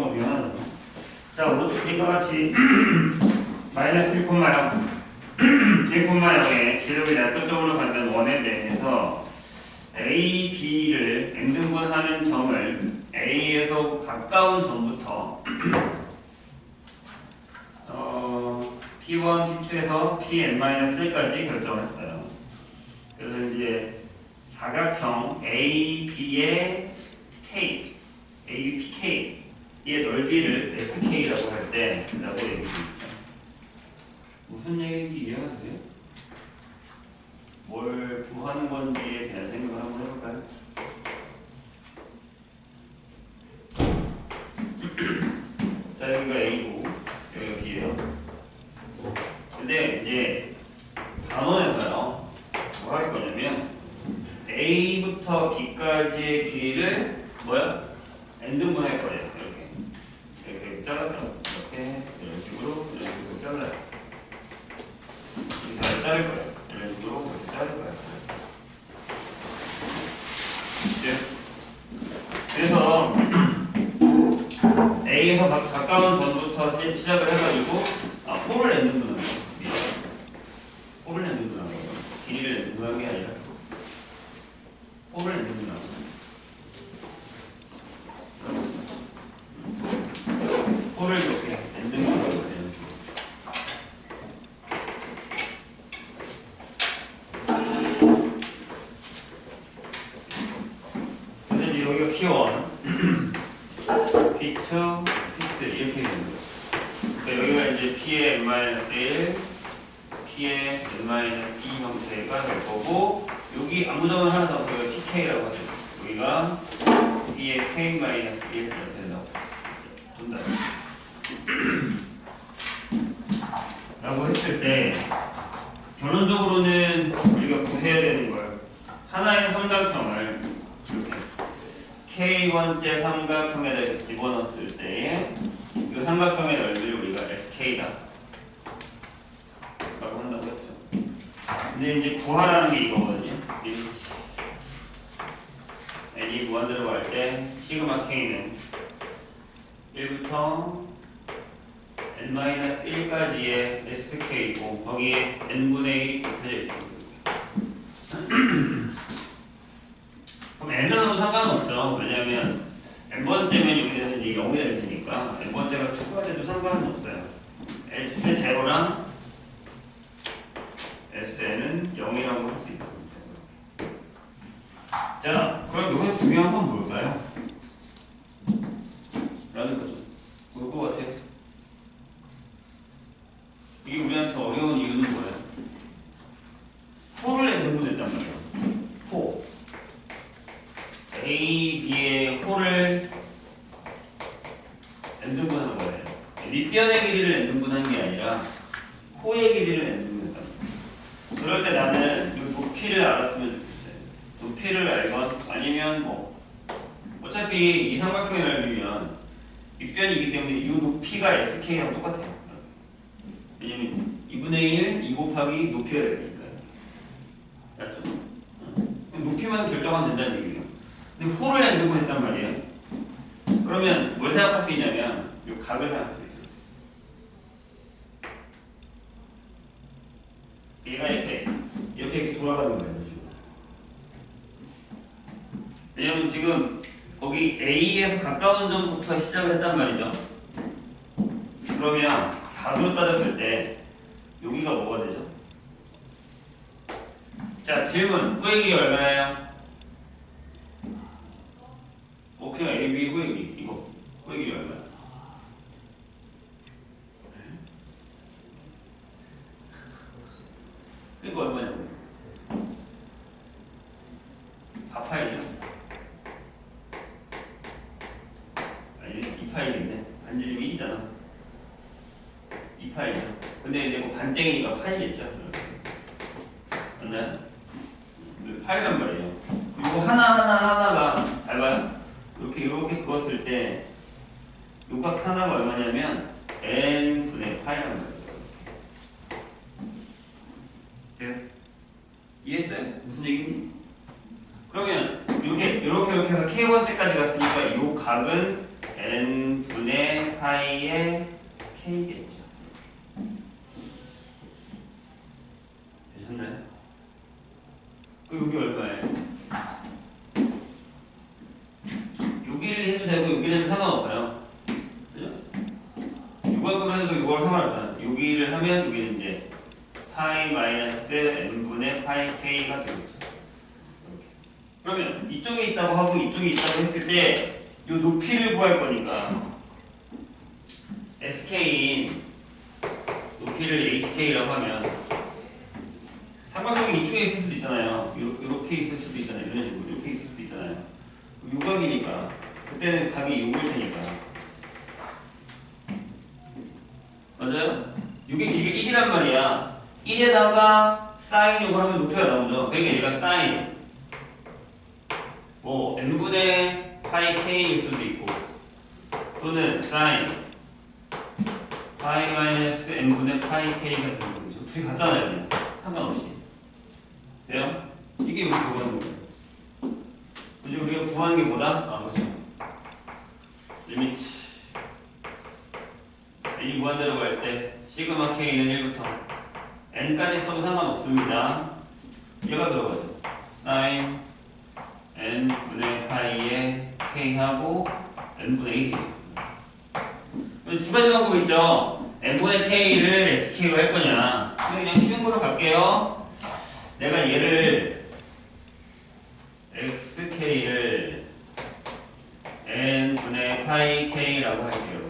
경우면 자 이와 같이 마이너스 1,0 1,0의 지름이 끝쪽으로 갖는 원에 대해서 A, B를 n등분하는 점을 A에서 가까운 점부터 P1, P2에서 Pn-1까지 결정을 했어요. 그래서 이제 사각형 AB의 K, ABPK의 넓이를 SK라고 할 때 라고 얘기했죠. 무슨 얘기인지 이해가 돼요? 뭘 구하는 건지에 대한 생각을 한번 해볼까요? 자, 여기가 A고 여기가 B예요. 근데 이제 단원에서요 뭐 할 거냐면 A부터 B까지의 길이를 뭐야? n등분할 거예요. 이렇게 잘라서 이렇게 이런 식으로 잘라요. 잘 자를 거예요. 이런 식으로 이렇게 자를 거예요. 그래서 A에서 가까운 점부터 시작을 해가지고 호를 n등분하는 거예요. 호를 n등분하는 거예요. 길이를 n등분하는 게 아니라 호를 n등분하는 거예요. 호를 이렇게 n등분하는 거예요. 근데 여기가 P1, P2, P3 이렇게 되는 거예요. 그러니까 여기가 이제 P의 n-1, P의 n-2 형태가 될 거고, 여기 아무 점을 하나 더 여기가 PK라고 하죠. 여기가 P의 K-1 이렇게 된다고 본다. 라고 했을 때 결론적으로는 우리가 구해야 되는 걸 하나의 삼각형을 이렇게 K 번째 삼각형에다 이렇게 집어넣었을 때에 이 삼각형의 넓이를 우리가 SK다 라고 한다고 했죠. 근데 이제 구하라는 게 이거거든요. n이 무한 들어갈 때 시그마 K는 1부터 n-1까지의 SK이고 거기에 n분의 1이 곱해져 있습니다. 그럼 n은 상관없죠. 왜냐하면 n번째면 여기에서 이제 0이 될 테니까 n번째가 추가돼도 상관은 없어요. S0랑 Sn은 0이라고 할 수 있습니다. 자, 그럼 여기 중요한 건 뭘까요? 라는 거죠. 뭘 것 같아요? 이게 우리한테 어려운 이유는 뭐예요? 호를 n등분했단 말이에요. 호. A, B의 호를 n등분한 거예요. 밑변의 길이를 n등분한 게 아니라 호의 길이를 n등분했단 말이에요. 그럴 때 나는 이 높이를 알았으면 좋겠어요. 높이를 알건 아니면 뭐 어차피 이 삼각형의 넓이면 밑변이기 때문에 이 높이가 SK랑 똑같아요. 왜냐면 2분의 1, 2 곱하기 높이가 되니까요. 맞죠? 높이만 결정하면 된다는 얘기예요. 근데 호를 n등분했단 말이에요. 그러면 뭘 생각할 수 있냐면 이 각을 생각할 수 있어요. 얘가 이렇게 돌아가는 거예요. 왜냐면 지금 거기 A에서 가까운 점부터 시작을 했단 말이죠. 그러면 각으로 따졌을 때 여기가 뭐가 되죠? 자, 질문. 호의 길이 얼마예요? 그냥 AB 호의 길이 이거. 호의 길이 얼마야? 이거 얼마냐고? 4파이죠? 아니 2파이겠네. 반지름 1이잖아. 2파이죠. 근데 이제 뭐 반땡이니까 파이겠죠. 맞나요? 파이란 말이에요. 이거 하나가 잘 봐요. 이렇게 그었을 때 요각 하나가 얼마냐면 n분의 파이란 말이에요. 돼요? 이해했어요? 무슨 얘기인지? 그러면 이렇게 해서 k번째까지 갔으니까 이 각은 n분의 그걸 상관없잖아. 여기를 하면 여기는 이제 파이 마이너스 n분의 파이 k가 되겠죠. 이렇게. 그러면 이쪽에 있다고 하고 이쪽에 있다고 했을 때 이 높이를 구할 거니까 sk인 높이를 hk라고 하면 삼각형이 이쪽에 있을 수도 있잖아요. 이렇게 있을 수도 있잖아요. 이런 식으로 이렇게 있을 수도 있잖아요. 요각이니까 그때는 각이 요걸 테니까 맞아요? 이게 1이란 말이야. 1에다가 사인 요거 하면 높이가 나오죠. 그러니까 얘가 사인 뭐 n분의 파이 k일 수도 있고 또는 사인 파이 마이너스 n분의 파이 k가 되는 거죠. 둘이 같잖아요. 그냥 상관없이 돼요? 이게 여기 구하는 거예요. 그죠? 우리가 구하는 게 뭐다? 그렇죠. 리미트 이 무한대로 갈 때 시그마 k는 1부터 n까지 써도 상관없습니다. 얘가 들어가죠. sin n분의 파이에 k하고 n분의 1이 두 가지 방법이 있죠. n분의 k를 xk로 할 거냐. 그냥 쉬운 거로 갈게요. 내가 얘를 xk를 n분의 파이 k라고 할게요.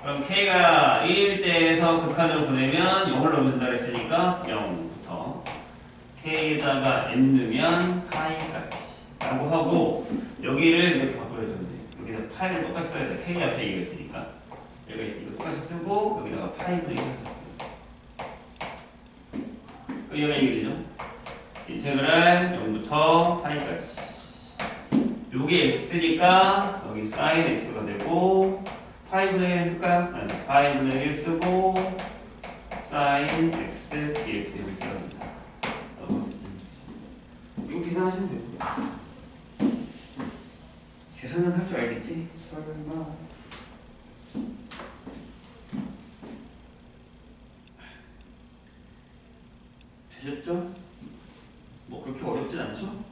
그럼 k가 1일 때에서 극한으로 보내면 0을 넣으면 된다고 했으니까 0부터 k에다가 n 넣으면 파이까지 라고 하고 여기를 이렇게 바꿔줘야 돼. 여기다 파이를 똑같이 써야 돼. k 앞에 이가 있으니까 여기가 이거 똑같이 쓰고 여기다가 파이를 얘가 이게 되죠. 인테그랄 0부터 파이까지 요게 x니까 여기 sin x가 되고 파이분의 1 쓸까요? 아니, 파이분의 1 쓰고 sin x dx 이렇게 합니다. 이거 계산하시면 되고요. 계산은 할 줄 알겠지? 설마 되셨죠? 뭐 그렇게 어렵진 않죠?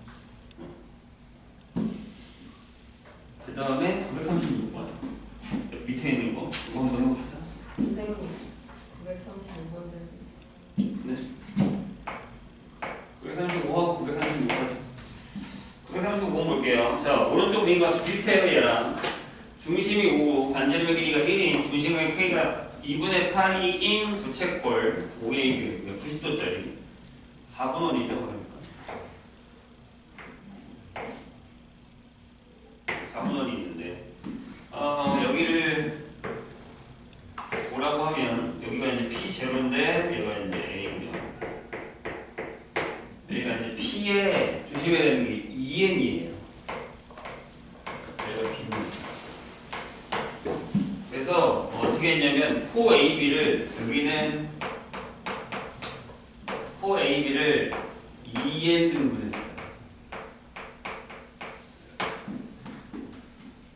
그 다음에 936번 밑에 있는 거 이거 한번 해봅시다. 선생님 935번째 네. 935하고 936번 935번 볼게요. 자 오른쪽 링과 비슷해요. 얘랑 중심이 5, 반지름의 길이가 1인 중심의 K가 2분의 파이인 부채꼴 5의 90도짜리 4분원이죠. 그러니까 4분원이 있는데 여기를 뭐라고 하면 여기가 이제 P0인데 얘가 이제 A군요. 여기가 이제 P에 조심해야 되는 게 2N이에요. 얘가 B는. 그래서 어떻게 했냐면 4AB를 여기는 4AB를 2N 등분했어요.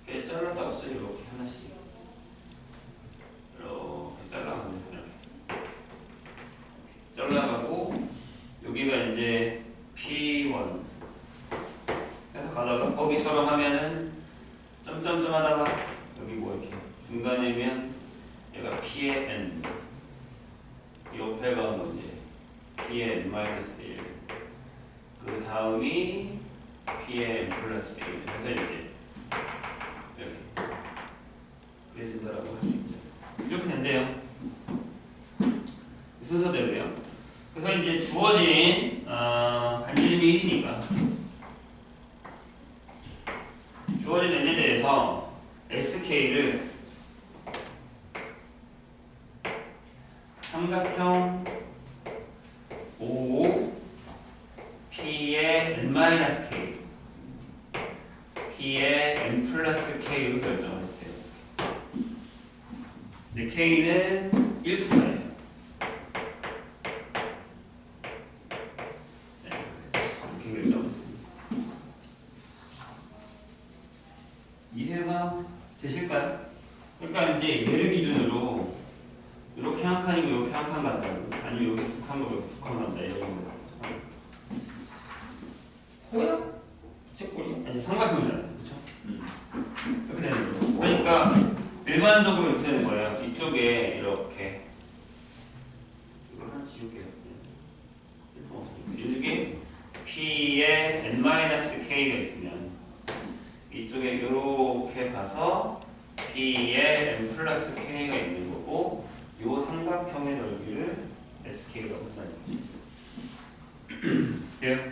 이렇게 잘랐다고 써요. 이렇게 하나씩. 이렇게 잘라가면 이렇게 잘라가고 여기가 이제 P1 해서 가다가 거기처럼 하면은 점점점 하다가 여기 뭐 이렇게 중간이면 얘가 P의 N 옆에 가는 건 이제 P의 N-1 그 다음이 P의 N 플러스 1 해서 이제 이렇게 그려진다라고 할 수 있죠. 이렇게 된대요. 순서대로요. 그래서 이제 주어진 반지름이 1이니까 주어진 n에 대해서 sk를 삼각형 5 P의 n-k P의 n 플러스 k로 결정을 했대요. 근데 k는 1부터예요. 이렇게 결정. 이해가 되실까요? 그러니까 이제 얘를 기준으로 이렇게 한 칸이고 이렇게 한 칸 간다. 아니면 여기 두 칸이고 여기 두 칸 간다. 이런 거. 호야? 채꼴이? 아니 삼각형이잖아요. 그렇죠? 이렇게 되는 거죠. 그러니까 일반적으로 이렇게 되는 거예요. 이쪽 이쪽에 이렇게 이거 하나 지울게요. 이쪽에 P에 n-k가 있으면 이쪽에 이렇게 가서 P에 n 플러스 k가 있는 거고 이 삼각형의 넓이를 sk라고 써요. 돼요?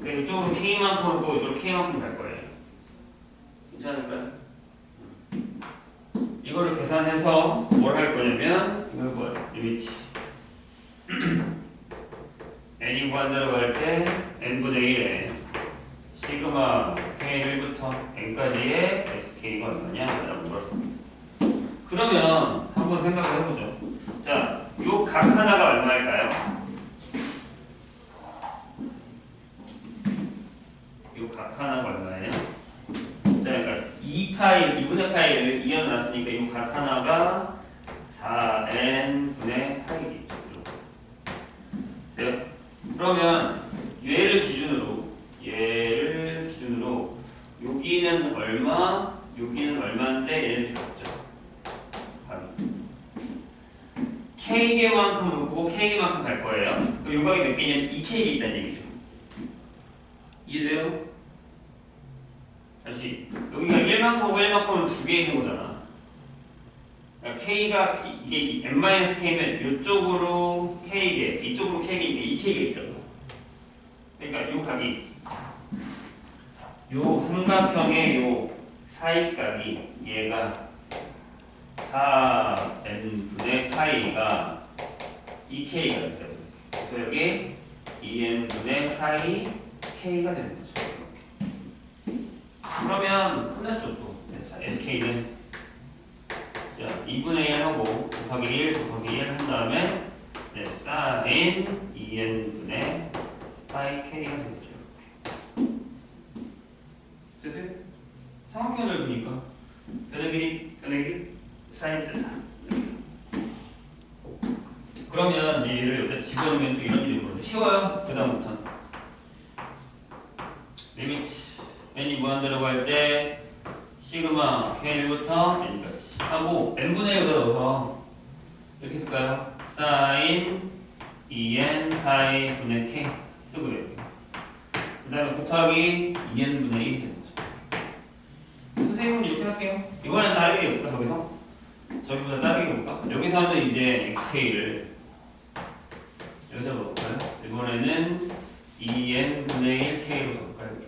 그럼 이쪽으로 k만큼 오고 이쪽으로 k만큼 갈 거예요. 괜찮을까요? 이거를 계산해서 뭘 할 거냐면 이걸 뭐예요? 리미트 n이 무한대로 갈 때 n분의 1에 시그마 k1부터 n까지의 sk가 얼마냐? 라고 물었습니다. 그러면 한번 생각을 해보죠. 자, 요 각 하나가 얼마일까요? 요 각 하나가 얼마예요? 자, 그러니까 2분의 파이를 이어놨으니까 요 각 하나가 4n분의 파이겠죠. 돼요? 그러면 얘를 기준으로 여기는 얼마, 여기는 얼마인데 얘는 같죠. K개만큼 오고 K개만큼 갈 거예요. 그럼 요각이 몇 개냐면 2K가 있다는 얘기죠. 이해돼요? 다시 여기가 1만큼 오고 1만큼은 2개 있는 거잖아. 그러니까 K가 이게 n-K면 이쪽으로 K개, 이쪽으로 K개니까 2K가 있다고. 그러니까 요 각이 요 삼각형의 요 사이각이 얘가 4n분의 파이가 2K가 있다고. 그래서 여기 2n분의 파이 K가 되는 거죠. 그러면 끝났죠 또. SK는 자 2분의 1 하고 곱하기 1 곱하기 1 한 다음에 사인 2n분의 파이 K가 되죠. 됐어요? 삼각형 넓으니까 변의 길이 사인 세타. 그러면 이제 얘를 여기다 집어넣으면 또 이런 일이 벌어져. 쉬워요. 그 다음부터는 리미트 n이 무한대로 갈 때 시그마 k1부터 n까지 하고 n분의 1을 넣어서 이렇게 쓸까요? 사인 2n 파이 분의 k 쓰고요. 그 다음에 곱하기 2n분의 1이 되는 거죠. 선생님은 이렇게 할게요. 이번엔 다르게 해볼까? 저기보다 다르게 해볼까? 여기서 하면 이제 xk를 여기서 볼까요? 이번에는 2n분의 1k로 적을까요? 이렇게.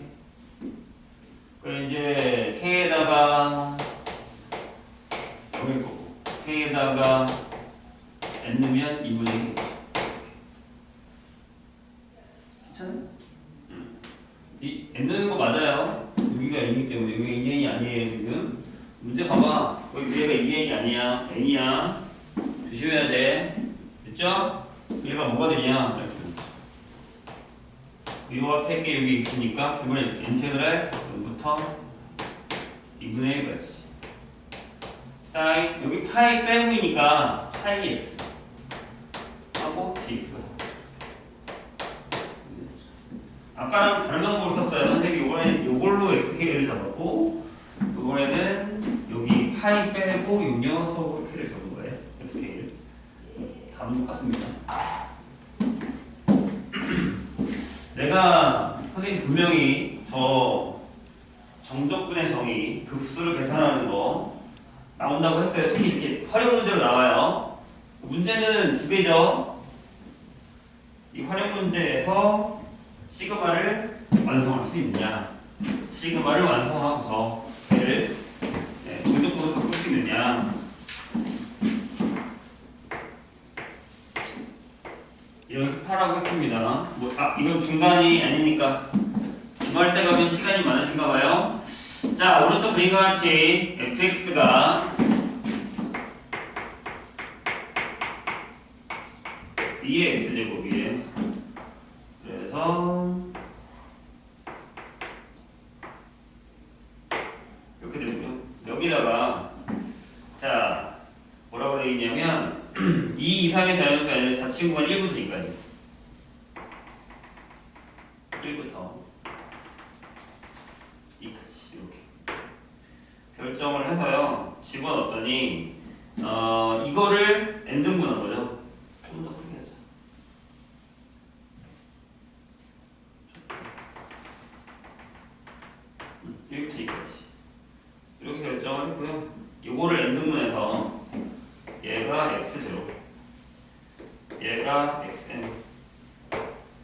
그럼 이제 k에다가 여기 거고 k에다가 n 넣으면 2분의 1. 괜찮아요? 이 n 넣는 거 맞아요. 여기가 n이기 때문에 여기 2n이 아니에요 지금. 문제 봐봐. 여기 위에가 2n이 아니야. n이야. 조심해야 돼. 됐죠? 얘가 뭐가 되냐? 요 앞에 게 여기 있으니까 이번에 인테그랄 0부터 2분의 1까지 사인 여기 파이 빼고이니까 파이 x 하고 dx가 아까랑 다른 방법을 썼어요. 선생님이 이번에는 요걸로 xk를 잡았고 이번에는 여기 파이 빼고 요 녀석으로 k를 잡은 거예요. xk를 답은 똑같습니다. 내가 선생님 분명히 저 정적분의 정의 급수를 계산하는 거 나온다고 했어요. 특히 이렇게 활용 문제로 나와요. 문제는 두 개죠. 이 활용 문제에서 시그마를 완성할 수 있느냐, 시그마를 완성하고서 얘를 정적분으로 바꿀 수 있느냐. 연습하라고 했습니다. 이건 중간이 아니니까 주말 때 가면 시간이 많으신가 봐요. 자, 오른쪽 그림과 같이 fx가 2의 x제곱이에요. 그래서 이렇게 되고요. 여기다가 자 뭐라고 되어 있냐면 2 이상의 자연수가 아니라 자친구가 1부터니까요. 1부터 2까지 이렇게 결정을 해서요. 집어넣었더니 이거를 n등분한 거죠. 좀 더 크게 하자. 이렇게 이렇게 결정을 했고요. 이거를 n등분해서 얘가 x0, 얘가 xn.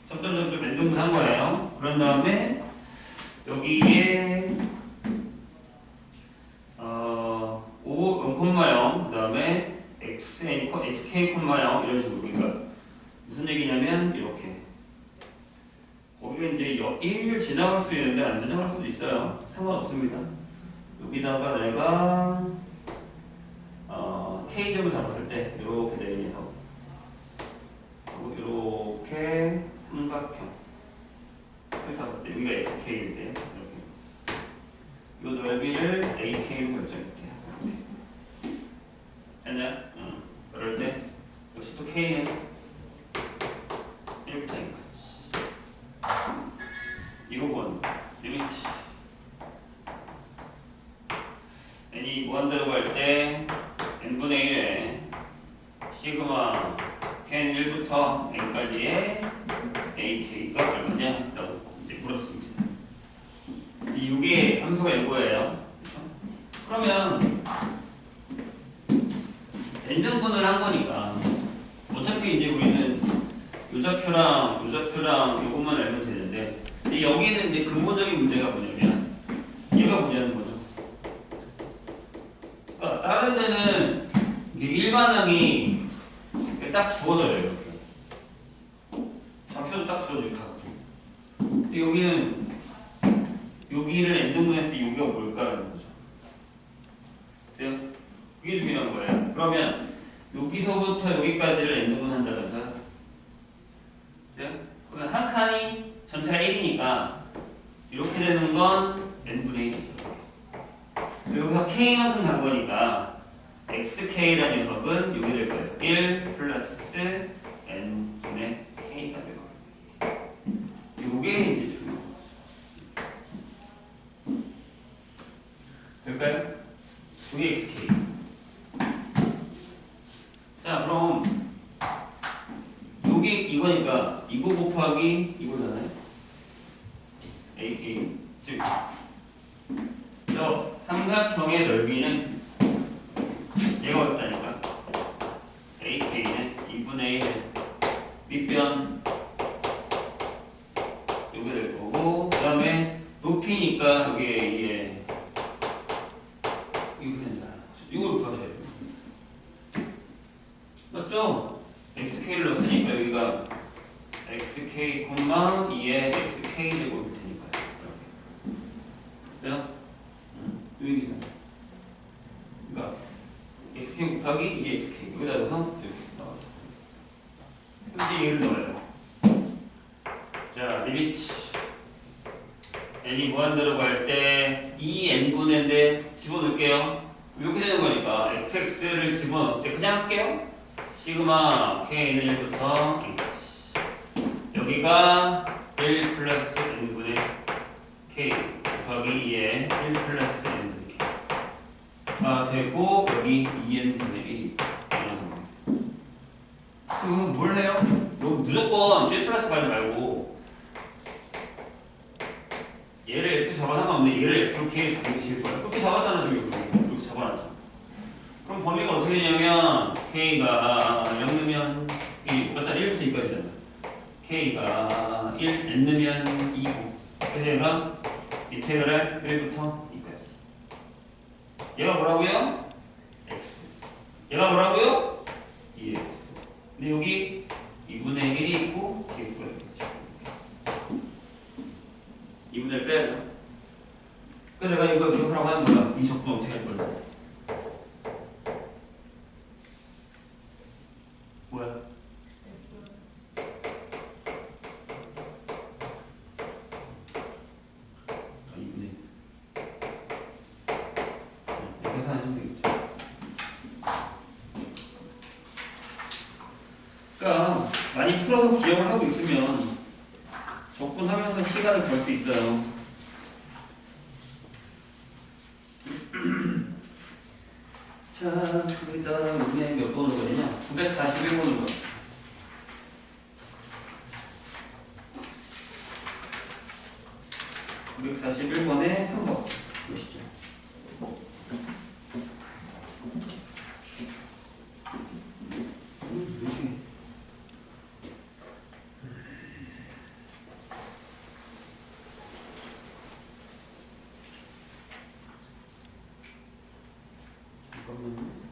점점 n등분한 거예요. 그런 다음에 여기에 5, 0,0 그 다음에 xk, 0 이런 식으로. 그러니까 무슨 얘기냐면 이렇게 거기가 이제 1을 지나갈 수도 있는데 안 지나갈 수도 있어요. 상관없습니다. 여기다가 내가 k점을 잡았을 때 이렇게 내리면서 이렇게 삼각형을 잡았어요. 여기가 xk인데 이렇게 이 넓이를 ak로 결정할게요. 됐냐? 그럴 때 역시 또 k는 1부터니까 이거 본 리미트 n이 무한대로 갈 때 n분의 1에 시그마 k는 1부터 n까지의 ak가 얼마냐? 라고 이제 물었습니다. 이게 함수가 이거예요. 그러면 n등분을 한 거니까 어차피 이제 우리는 요 좌표랑 요것만 알면 되는데, 근데 여기는 이제 근본적인 문제가 뭐냐면 얘가 뭐냐는 거죠. 그러니까 다른 데는 이게 일반항이 딱 주어져요. 이렇게 좌표도 딱 주어져요. 각도. 근데 여기는 여기를 n등분했을 때 여기가 뭘까라는 거죠. 그래요? 그게 중요한 거예요. 그러면 여기서부터 여기까지를 n등분한다면서요? 그래요? 그러면 한 칸이 전체가 1이니까 이렇게 되는 건 n분의 1이죠. 여기서 k만큼 간 거니까 xk라는 녀석은 여기 될 거예요. 1 플러스 n분의 k가 될 거예요. 이게 이제 중요한 거죠. 될까요? 이게 xk. 자, 그럼 여기 이거니까 이거 곱하기 이거잖아요. ak. 즉, 저 삼각형의 넓이는 얘가 어렵다니까. ak는 2분의 1 밑변 여기 될 거고, 그 다음에 높이니까 여기에 이게 이렇게 된다. 이걸 구하셔야 돼요. 맞죠? xk를 넣었으니까 여기가 xk, 2의 xk 제곱일 테니까요. 이렇게. 그래요? 여기 그러니까 xk 곱하기 2의 xk 여기다 넣어서 이렇게 나와요. 현재 얘를 넣어요. 자, 리미트 n이 무한대로 갈 때 2n분의 n인데 집어넣을게요. 이렇게 되는 거니까 fx를 집어넣을 때 그냥 할게요. 시그마 k는 1부터 n까지. 여기가 1 플러스 n분의 k 곱하기 2의 1 플러스 n분의 k가 되고, 여기 2n분의 1이 나오는 겁니다. 그럼 뭘 해요? 여기 무조건 1 플러스 가지 말고 얘를 x 잡아 상관없는데 얘를 x로 k를 잡는 게 제일 좋아요. 그렇게 잡았잖아. 지금 이렇게 잡아놨잖아. 그럼 범위가 어떻게 되냐면 k가 0 넣으면 1, 맞잖아. 1부터 2까지잖아. k가 1, n 넣으면 2고, 그래서 얘가 인테그랄 1부터 2까지. 얘가 뭐라고요? x. 얘가 뭐라고요? 2x. 근데 여기 2분의 1이 있고 dx가 되겠죠. 2분의 1 빼야죠. 그래서 내가 이거 기억하라고 하는 거야. 이 적분 어떻게 할 거야? 뭐야? 그러니까 많이 풀어서 기억을 하고 있으면 적분하면서 시간을 벌 수 있어요. 자, 그다음에 몇 번으로 가냐? 941번으로 가. 941번에 3번 보시죠. 잠깐만요.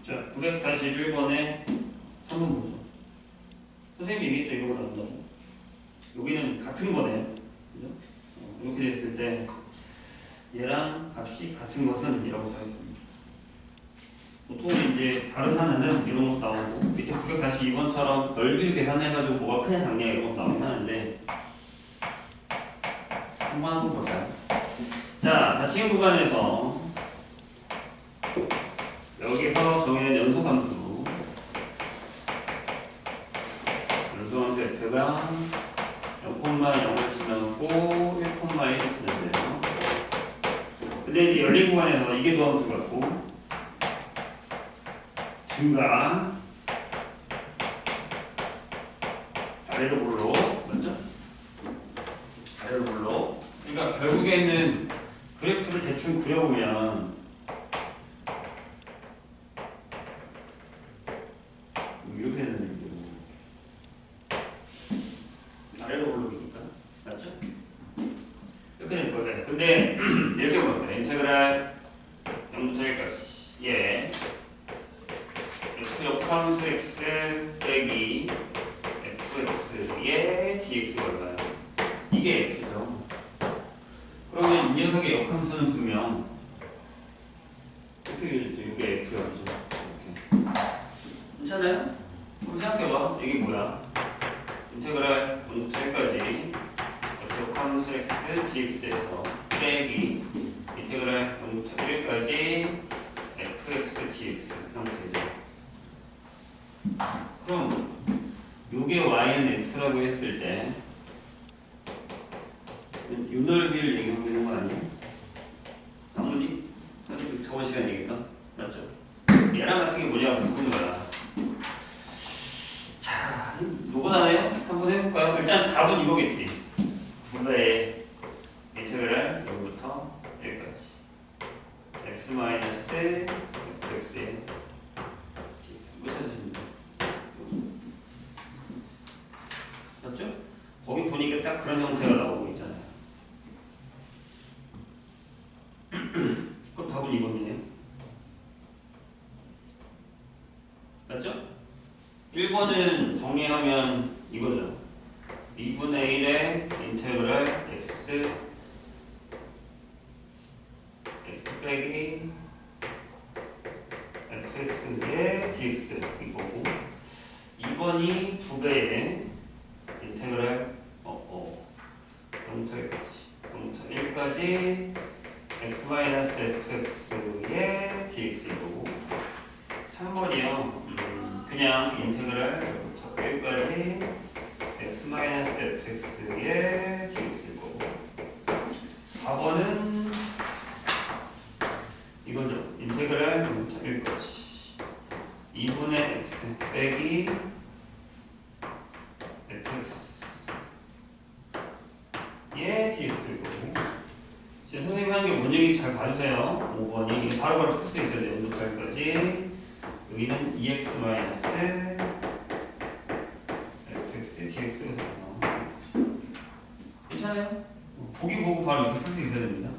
자, 941번에 3번 보죠. 선생님이 얘기했죠. 이거보다 나온다고. 여기는 같은 거네요. 그죠? 이렇게 됐을 때 얘랑 값이 같은 것은 이라고 써있습니다. 보통 이제 다른 하나는 이런 거 나오고 밑에 942번처럼 넓이를 계산해가지고 뭐가 크냐 작냐 이런 거 나오긴 하는데 한번 한번 볼까요? 자, 지금 구간에서 여기서 정의된 연소함수 F가 0,0을 지나고 1,1을 지나는데요. 근데 이제 열린 구간에서 이게 도함수 같고 증가 아래로 볼로 맞죠? 아래로 볼로. 그러니까 결국에는 그래프를 대충 그려보면 이렇게 되는 거고 아래로 올라오니까 맞죠? 이렇게 될 거예요. 근데 이렇게 보았어요. 인테그랄 0부터 1까지 예 x 역함수 x 빼기 fx의 dx가 얼마예요? 이게 f죠. 그러면 이 녀석의 역함수는 분명 이렇게 되겠죠. 이게 f가 그죠? 이렇게 괜찮아요? 그럼 생각해봐. 이게 뭐야? 인테그랄 0부터 1까지 역함수 x dx에서 빼기 인테그랄 0부터 1까지 fx dx 형태죠. 그럼 요게 y는 x라고 했을 때 유넓이를 얘기하고 있는 거 아니에요? 아무리 사실 저번 시간에 얘기했던 맞죠? 얘랑 같은 게 뭐냐고 묻는 거야. 자, 노곤하네요? 한번 해볼까요? 일단 답은 이거겠지. 분배의 인테그랄 0부터 1까지 x 마이너스 fx의 뭐 찾으시면 돼요? 맞죠? 거기 보니까 딱 그런 형태가 나오고 있잖아요. 그럼 답은 이거네요. 맞죠? 1번은 정리하면 이거죠. 2분의 1의 인테그랄 x 빼기 fx의 dx 이거고 2번이 2배의 인테그랄 0부터 1까지 x 마이너스 fx의 dx 이거고 3번이요. 그냥 인테그랄 0부터 1까지 x 마이너스 fx의 dx일 거고 4번은 이거죠. 인테그랄 0부터 1까지 2분의 x 빼기 fx의 dx일 거고 지금 선생님이 하는 게 뭔 얘기인지 잘 봐주세요. 5번이 바로바로 풀 수 있어야 돼요. 0부터 1까지 여기는 2x 마이너스 fx dx가 나와요. 괜찮아요? 보기 보고 바로 이렇게 풀 수 있어야 됩니다.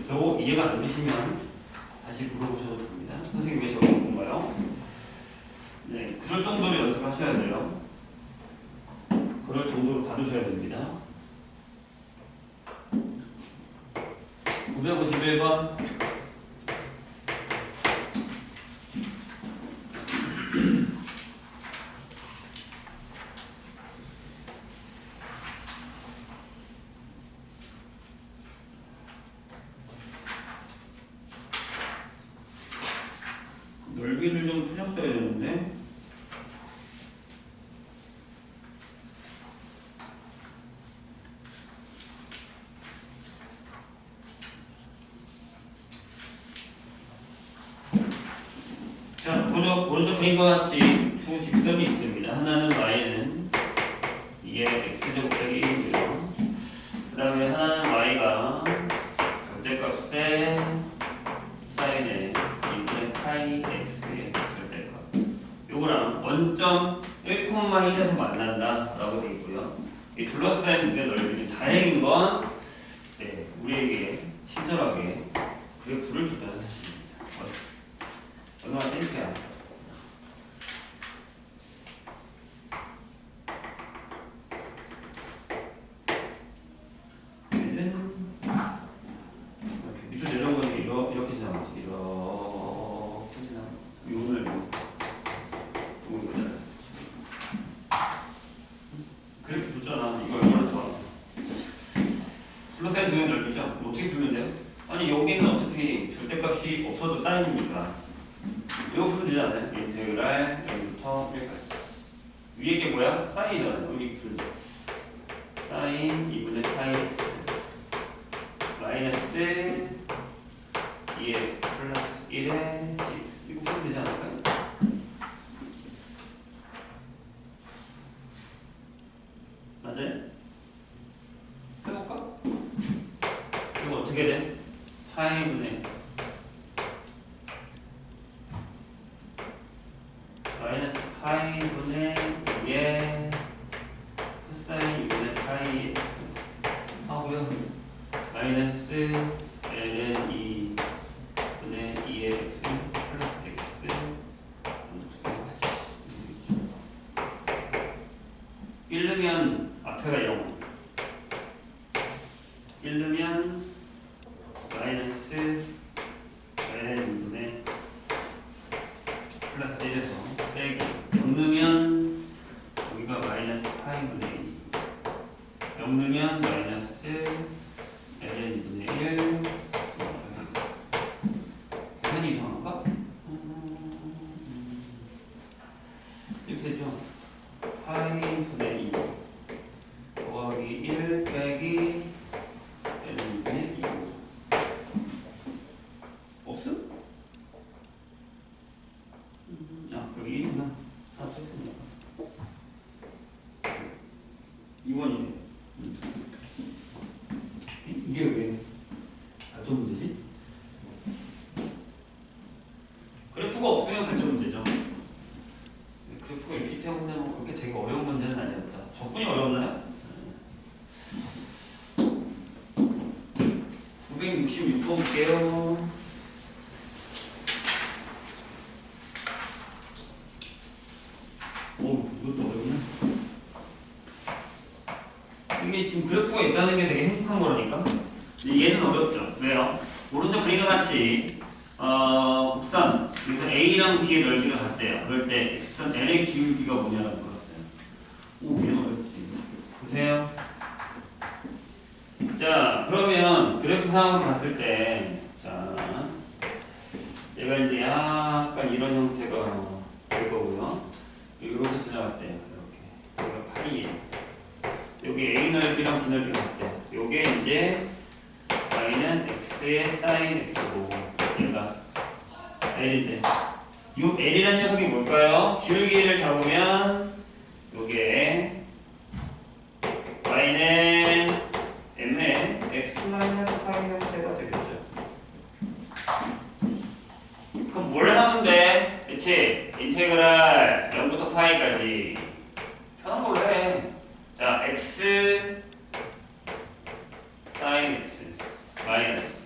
저거 이해가 안 되시면 다시 물어보셔도 됩니다. 선생님 왜 저거 본 건가요? 네, 그럴 정도로 연습하셔야 돼요. 그럴 정도로 봐두셔야 됩니다. 951번. 넓이를 좀 푸셨어야 되는데. 자, 오른쪽 그림과 같이 두 직선이 있습니다. 하나는 y는 2의 x제곱 빼기 1이고요. 그 다음에 하나는 y가 절대값에 사인의 2분의 파이 x의 절대값. 요거랑 원점 1,1에서 만난다 라고 되어 있고요. 이 둘러싸인 두의 넓이는 다행인 건 네, 우리에게 친절하게 그래프를 줬다는 사실입니다. 얼마나 땡큐야. 이렇게 밑으로 내려오는 게 이렇게 지나가죠. 이렇게 지나가죠. 요거를 그래프 줬잖아. 이거 얼마나 좋아. 둘러싸인 두의 넓이죠. 어떻게 풀면 돼요? 아니 여기는 어차피 절대값이 없어도 사인이니까 이거 풀면 되지 않아요? 인테그랄 여기부터 여기까지. 위에 게 뭐야? 사인이잖아요. 여기 풀죠. 사인 2분의 파이 x 마이너스 2x 플러스 1의 x. 이거 풀면 되지 않을까요? 맞아요? 해볼까? 이거 어떻게 돼? 파이분의 마이너스 파이분의 2의 코사인 6분의 파이 x 하고요. 마이너스 ln 2분의 2의 x 플러스 x 일 넣으면 앞에가 0 1 넣으면 마이너스 ln 2분의 플러스 1에서 빼기 0 넣으면 여기가 마이너스 파이분의 2 0 넣으면 마이너스 ln 2분의 1 계산이 이상한가? 이렇게 되죠. 파이분의 2 더하기 1 빼기 ln 2분의 2 없음? 여기 1이구나. 다 썼습니다. 2번이네. 이게 왜 발전 문제지? 그래프가 없으면 발전 문제죠. 그래프가 있기 때문에 뭐 그렇게 되게 어려운 문제는 아니었다. 적분이 어려웠나요? 966번 볼게요. 오, 이것도 어렵네. 이게 지금 그래프가 있다는 게 되게 행복한 거라니까. 얘는 어렵죠. 왜요? 오른쪽 그림과 같이 곡선 여기서 A랑 B의 넓이가 같대요. 그럴 때 직선 L의 기울기가 뭐냐라고 물었어요. 오, 얘는 어렵지. 보세요. 자, 그러면 그래프 상황을 봤을 때, 자, 얘가 이제 약간 이런 형태가 될 거고요. 이렇게 지나갔대요. 이렇게. 여기가 파이예요. 여기 A 넓이랑 B 넓이가 같대요. 요게 이제 y는 x의 사인 x고 얘가 l인데 요 l이라는 녀석이 뭘까요? 기울기를 잡으면 요게 y는 m의 x 마이너스 파이 형태가 되겠죠. 그럼 뭘 하면 돼? 그치? 인테그랄 0부터 파이까지 하는 걸로 해. 자, x sin x 마이너스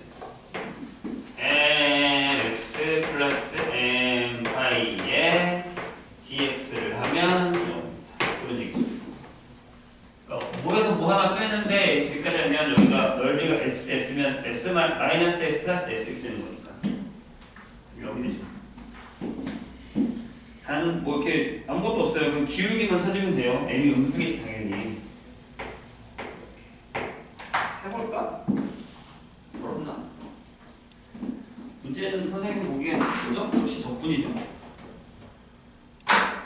mx 플러스 m 파이에 dx를 하면 이런 얘기죠. 그러니까 뭐에서 뭐 하나 빼는데 여기까지 하면 여기가 넓이가 s, s면 s 마이너스 s 플러스 s 이렇게 되는 거니까 여기 되죠. 단 뭐 이렇게 아무것도 없어요. 그럼 기울기만 찾으면 돼요. m이 음수겠지 당연히. 해볼까? 어렵나? 문제는 선생님 보기엔 그죠? 역시 적분이죠.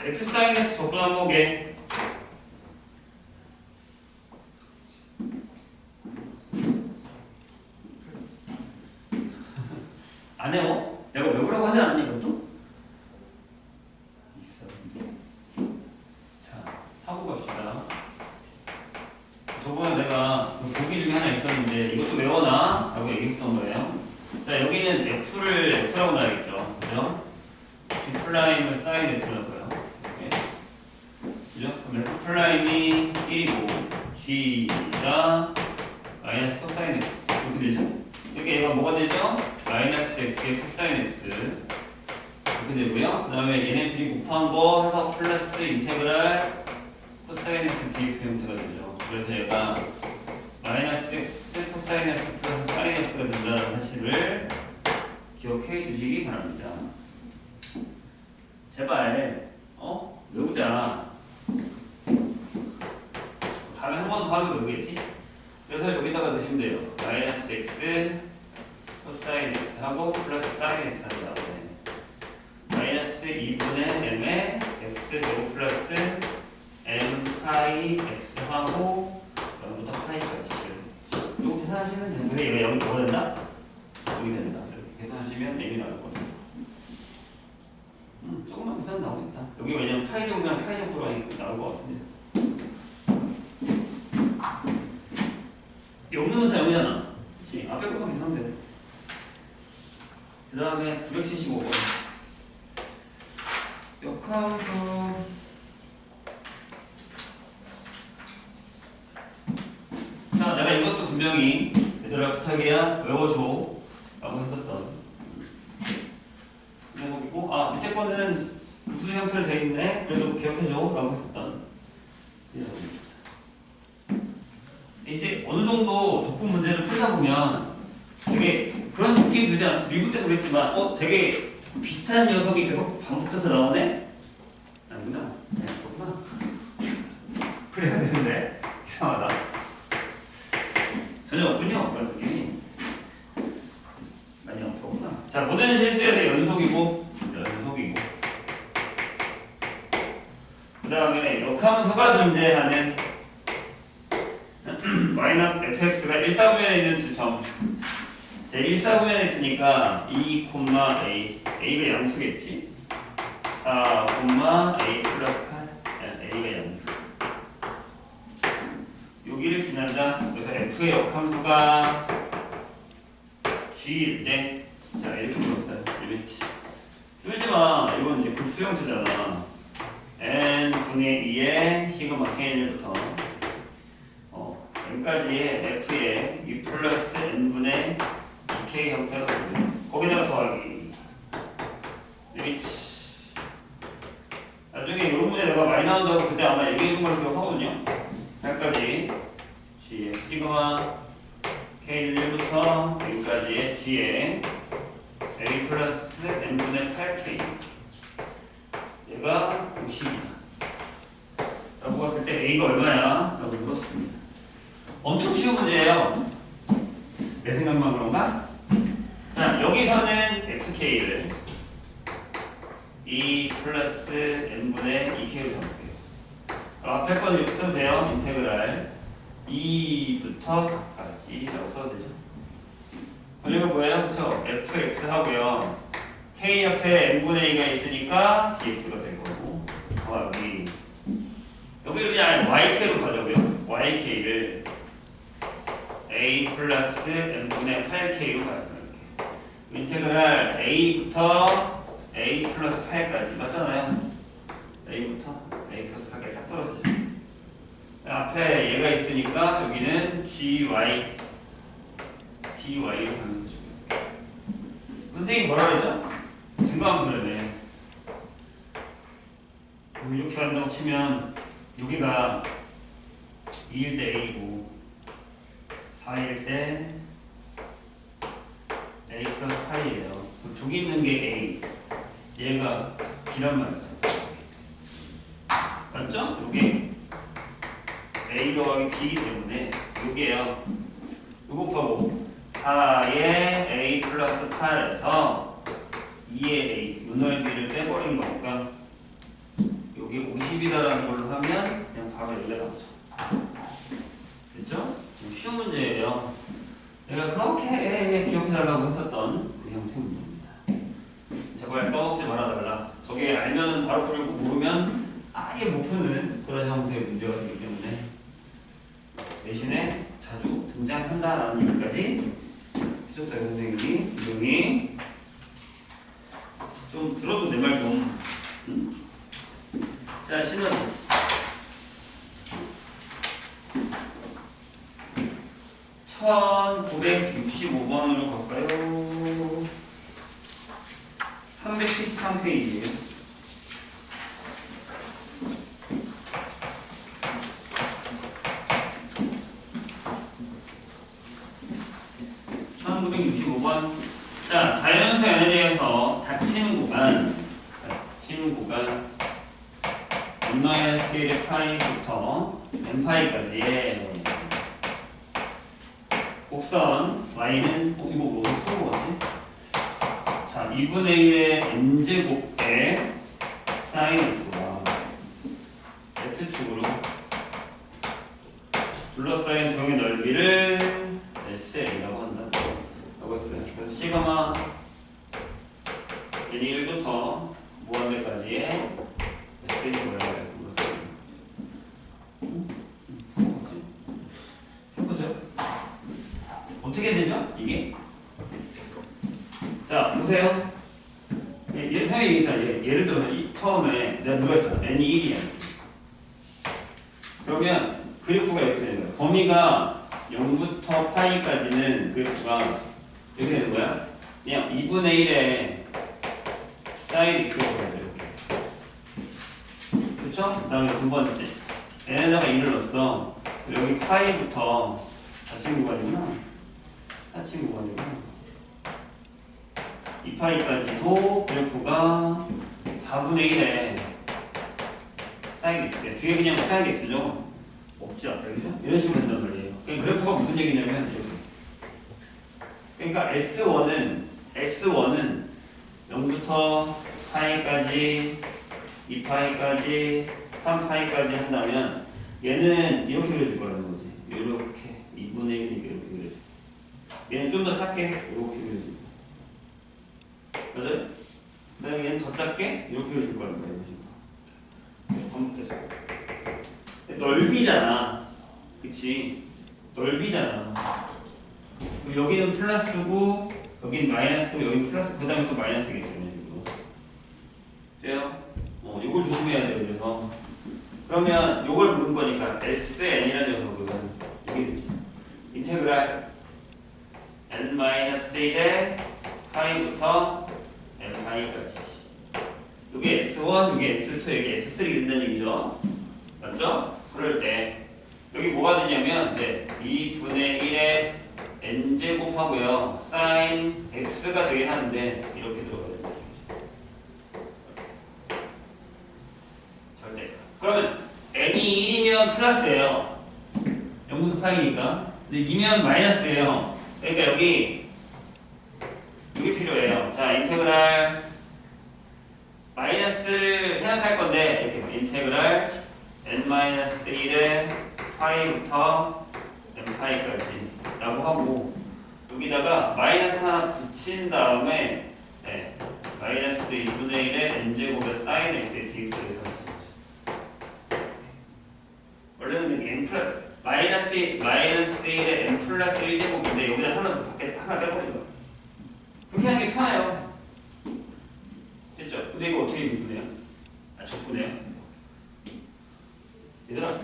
x 사인에서 적분 한번 보게. 안 해요? 내가 외우라고 하지 않았니 이것도? 자, 하고 갑시다. 저번에 내가 보기 중에 하나 있었는데 이것도 외워놔 라고 얘기했던 거예요. 자, 여기는 F를 X라고 놔야겠죠. 그죠? G 프라임을 사인 X라고요. 그죠? 그럼 F 프라임이 1이고 G가 마이너스 코사인 X 이렇게 되죠? 이렇게 얘가 뭐가 되죠? 마이너스 X의 코사인 X 이렇게 되고요. 그 다음에 얘네 둘이 곱한 거 해서 플러스 인테그랄 코사인 X dx 형태가 되죠. 그래서 얘가 마이너스 x 코사인 x 플러스 사인 x가 된다는 사실을 기억해 주시기 바랍니다. 제발 외우자. 다음에 한 번 더 하면 외우겠지? 그래서 여기다가 넣으시면 돼요. 마이너스 x 코사인 x 하고 플러스 사인 x 한다. 마이너스 2분의 m에 x 제곱 플러스 m 파이 x 하고 0부터 파이까지 이거 계산하시면 되는데 얘가 0이 더 된다? 0이 된다. 이렇게 계산하시면 m이 나올 거예요. 조금만 계산 나오겠다. 여기 왜냐면 파이 제곱이랑 파이 제곱으로 나올 것 같은데. 이 없는 분사 0이잖아. 그치? 앞에 것만 계산하면 돼. 그 다음에 975번. 역함수 자, 내가 이것도 분명히 얘들아 부탁이야 외워줘 라고 했었던 녀석이고, 밑에 거는 급수 형태로 되어 있네 그래도 기억해줘 라고 했었던 녀석입니다. 이제 어느 정도 적분 문제를 풀다 보면 되게 그런 느낌이 들지 않았어? 미국 때도 그랬지만 되게 비슷한 녀석이 계속 반복해서 나오네? 아니구나. 네, 그렇구나. 그래야 되는데 이상하다. 전혀 없군요. 그런 느낌이 많이 없었구나. 자, 모든 실수에서 연속이고 그 다음에 역함수가 존재하는 y는 fx가 1사분면에 있는 주점. 제 1사분면에 있으니까 2, a a가 양수겠지? 4, a 플러스 8 a가 양수. 여기를 지난다. 그래서 f의 역함수가 g일 때, 자 이렇게 불렀어요. 이렇지. 쫄지마. 이건 이제 급수 형태잖아. n 분의 2의 시그마 kn부터 n까지의 f의 2 플러스 n분의 2k 형태가 되고요. 거기다가 더하기. 이렇지. 나중에 이런 문제 내가 많이 나온다고 그때 아마 얘기해준 걸 기억하거든요. 8까지 g의 시그마 k1부터 n까지의 g의 a 플러스 n분의 8k 얘가 50이다 라고 봤을 때 a가 얼마야? 라고 물었습니다. 엄청 쉬운 문제예요. 내 생각만 그런가? 자, 여기서는 xk를 2 플러스 n분의 2k로 잡을게요. 앞에 거는 이렇게 써도 돼요. 인테그랄 2부터 4까지 라고 써도 되죠. 그리고 뭐예요? 그쵸? fx 하고요. k 옆에 n분의 2가 있으니까 dx가 될 거고, 더하기 여기를 그냥 yk로 가자고요. yk를 a 플러스 n분의 8k로 가요. 인테그랄 a부터 a 플러스 8까지 맞잖아요. a부터 a 플러스 8까지 딱 떨어지죠. 앞에 얘가 있으니까 여기는 gy로 가는 거죠. 선생님이 뭐라 그랬죠? 증가함수라네. 이렇게 간다고 치면 여기가 2일 때 A고 4일 때 A 플러스 8이에요. 그럼 저기 있는 게 A, 얘가 B란 말이죠. 맞죠? 여기 A 더하기 B이기 때문에 여기에요. 요거 곱하고 4의 A 플러스 8에서 2의 A 요 넓이를 빼버린 거니까 여기 50이다라는 걸로 하면 그냥 바로 여기가 나오죠. 됐죠? 쉬운 문제예요. 내가 그렇게 기억해달라고 했었던 그 형태 문제입니다. 제발 떠먹지 말아달라. 저게 알면 바로 풀고 모르면 아예 못 푸는 그런 형태의 문제가 되기 때문에 대신에 자주 등장한다라는 얘기까지 해줬어요. 선생님이 이용이 좀 들어도 내 말 좀. 자, 신은 1965번으로 갈까요? 373페이지예요. 자, 자연수 n에 대해서 닫히는 구간 n-1의 파이부터 n파이까지의 곡선 y는 이거 뭐 푸는 거지? 자, 2분의 1의 n제곱에 사인 x가 x축으로 둘러싸인 도형의 넓이를 SL이라고 한다. 라고 했어요. 그래서 시그마 n1부터 무한대까지의 SL이 뭐예요? 해보죠. 어떻게 되죠? 이게? 자, 보세요. 선생님이 얘기했잖아. 예를 들어서 처음에 내가 누가 했잖아. N이 1이야. 그러면 그래프가 이렇게 되는 거야. 범위가 0부터 파이까지는 그래프가 이렇게 되는 거야. 그냥 2분의 1에 사인 x가 보여요. 이렇게. 그쵸? 그 다음에 두 번째. n에다가 2를 넣었어. 여기 파이부터 4친 구간이구나. 4친 구간이구나. 2파이까지도 그래프가 4분의 1에 사인 x야. 뒤에 그냥 사인 x죠? 없지 않다. 그죠? 이런 식으로 된단 말이에요. 그러니까 그래프가 무슨 얘기냐면 이렇게. 그러니까 S1은 0부터 파이까지 2파이까지 3파이까지 한다면 얘는 이렇게 그려질 거라는 거지. 이렇게 2분의 1이니까 이렇게 그려져. 얘는 좀 더 작게 이렇게 그려질 거야. 맞아요? 그 다음에 얘는 더 작게 이렇게 그려질 거라는 거야. 반복돼서. 넓이잖아. 그치? 넓이잖아. 여기는 플러스고 여기는 마이너스고 여기는 플러스 그 다음에 또 마이너스겠죠. 이런 식으로. 돼요? 이걸 조심해야 돼요. 그래서 그러면 이걸 부른 거니까 SN이라는 녀석은 여기 인테그랄 n-1의 파이부터 n파이까지. 이게 S1, 이게 S2, 이게 S3 된다는 얘기죠. 맞죠? 그럴 때 여기 뭐가 되냐면 2분의 1의 n제곱 하고요. 사인 x가 되긴 하는데 이렇게 들어가야 돼요. 절대. 그러면 n이 1이면 플러스예요. 0부터 파이니까. 근데 2면 마이너스예요. 그러니까 여기 필요해요. 자, 인테그랄 마이너스를 생각할 건데 이렇게 인테그랄 n-1의 파이부터 n파이까지 라고 하고 여기다가 마이너스 하나 붙인 다음에 마이너스 2분의 1의 n제곱의 사인 x의 dx를 원래는 n 플러스 마이너스 1의 n 플러스 1제곱인데 여기다 하나 빼버린 거야. 그렇게 하는 게 편해요. 됐죠? 근데 이거 어떻게 미분해요? 적분해요? 얘들아,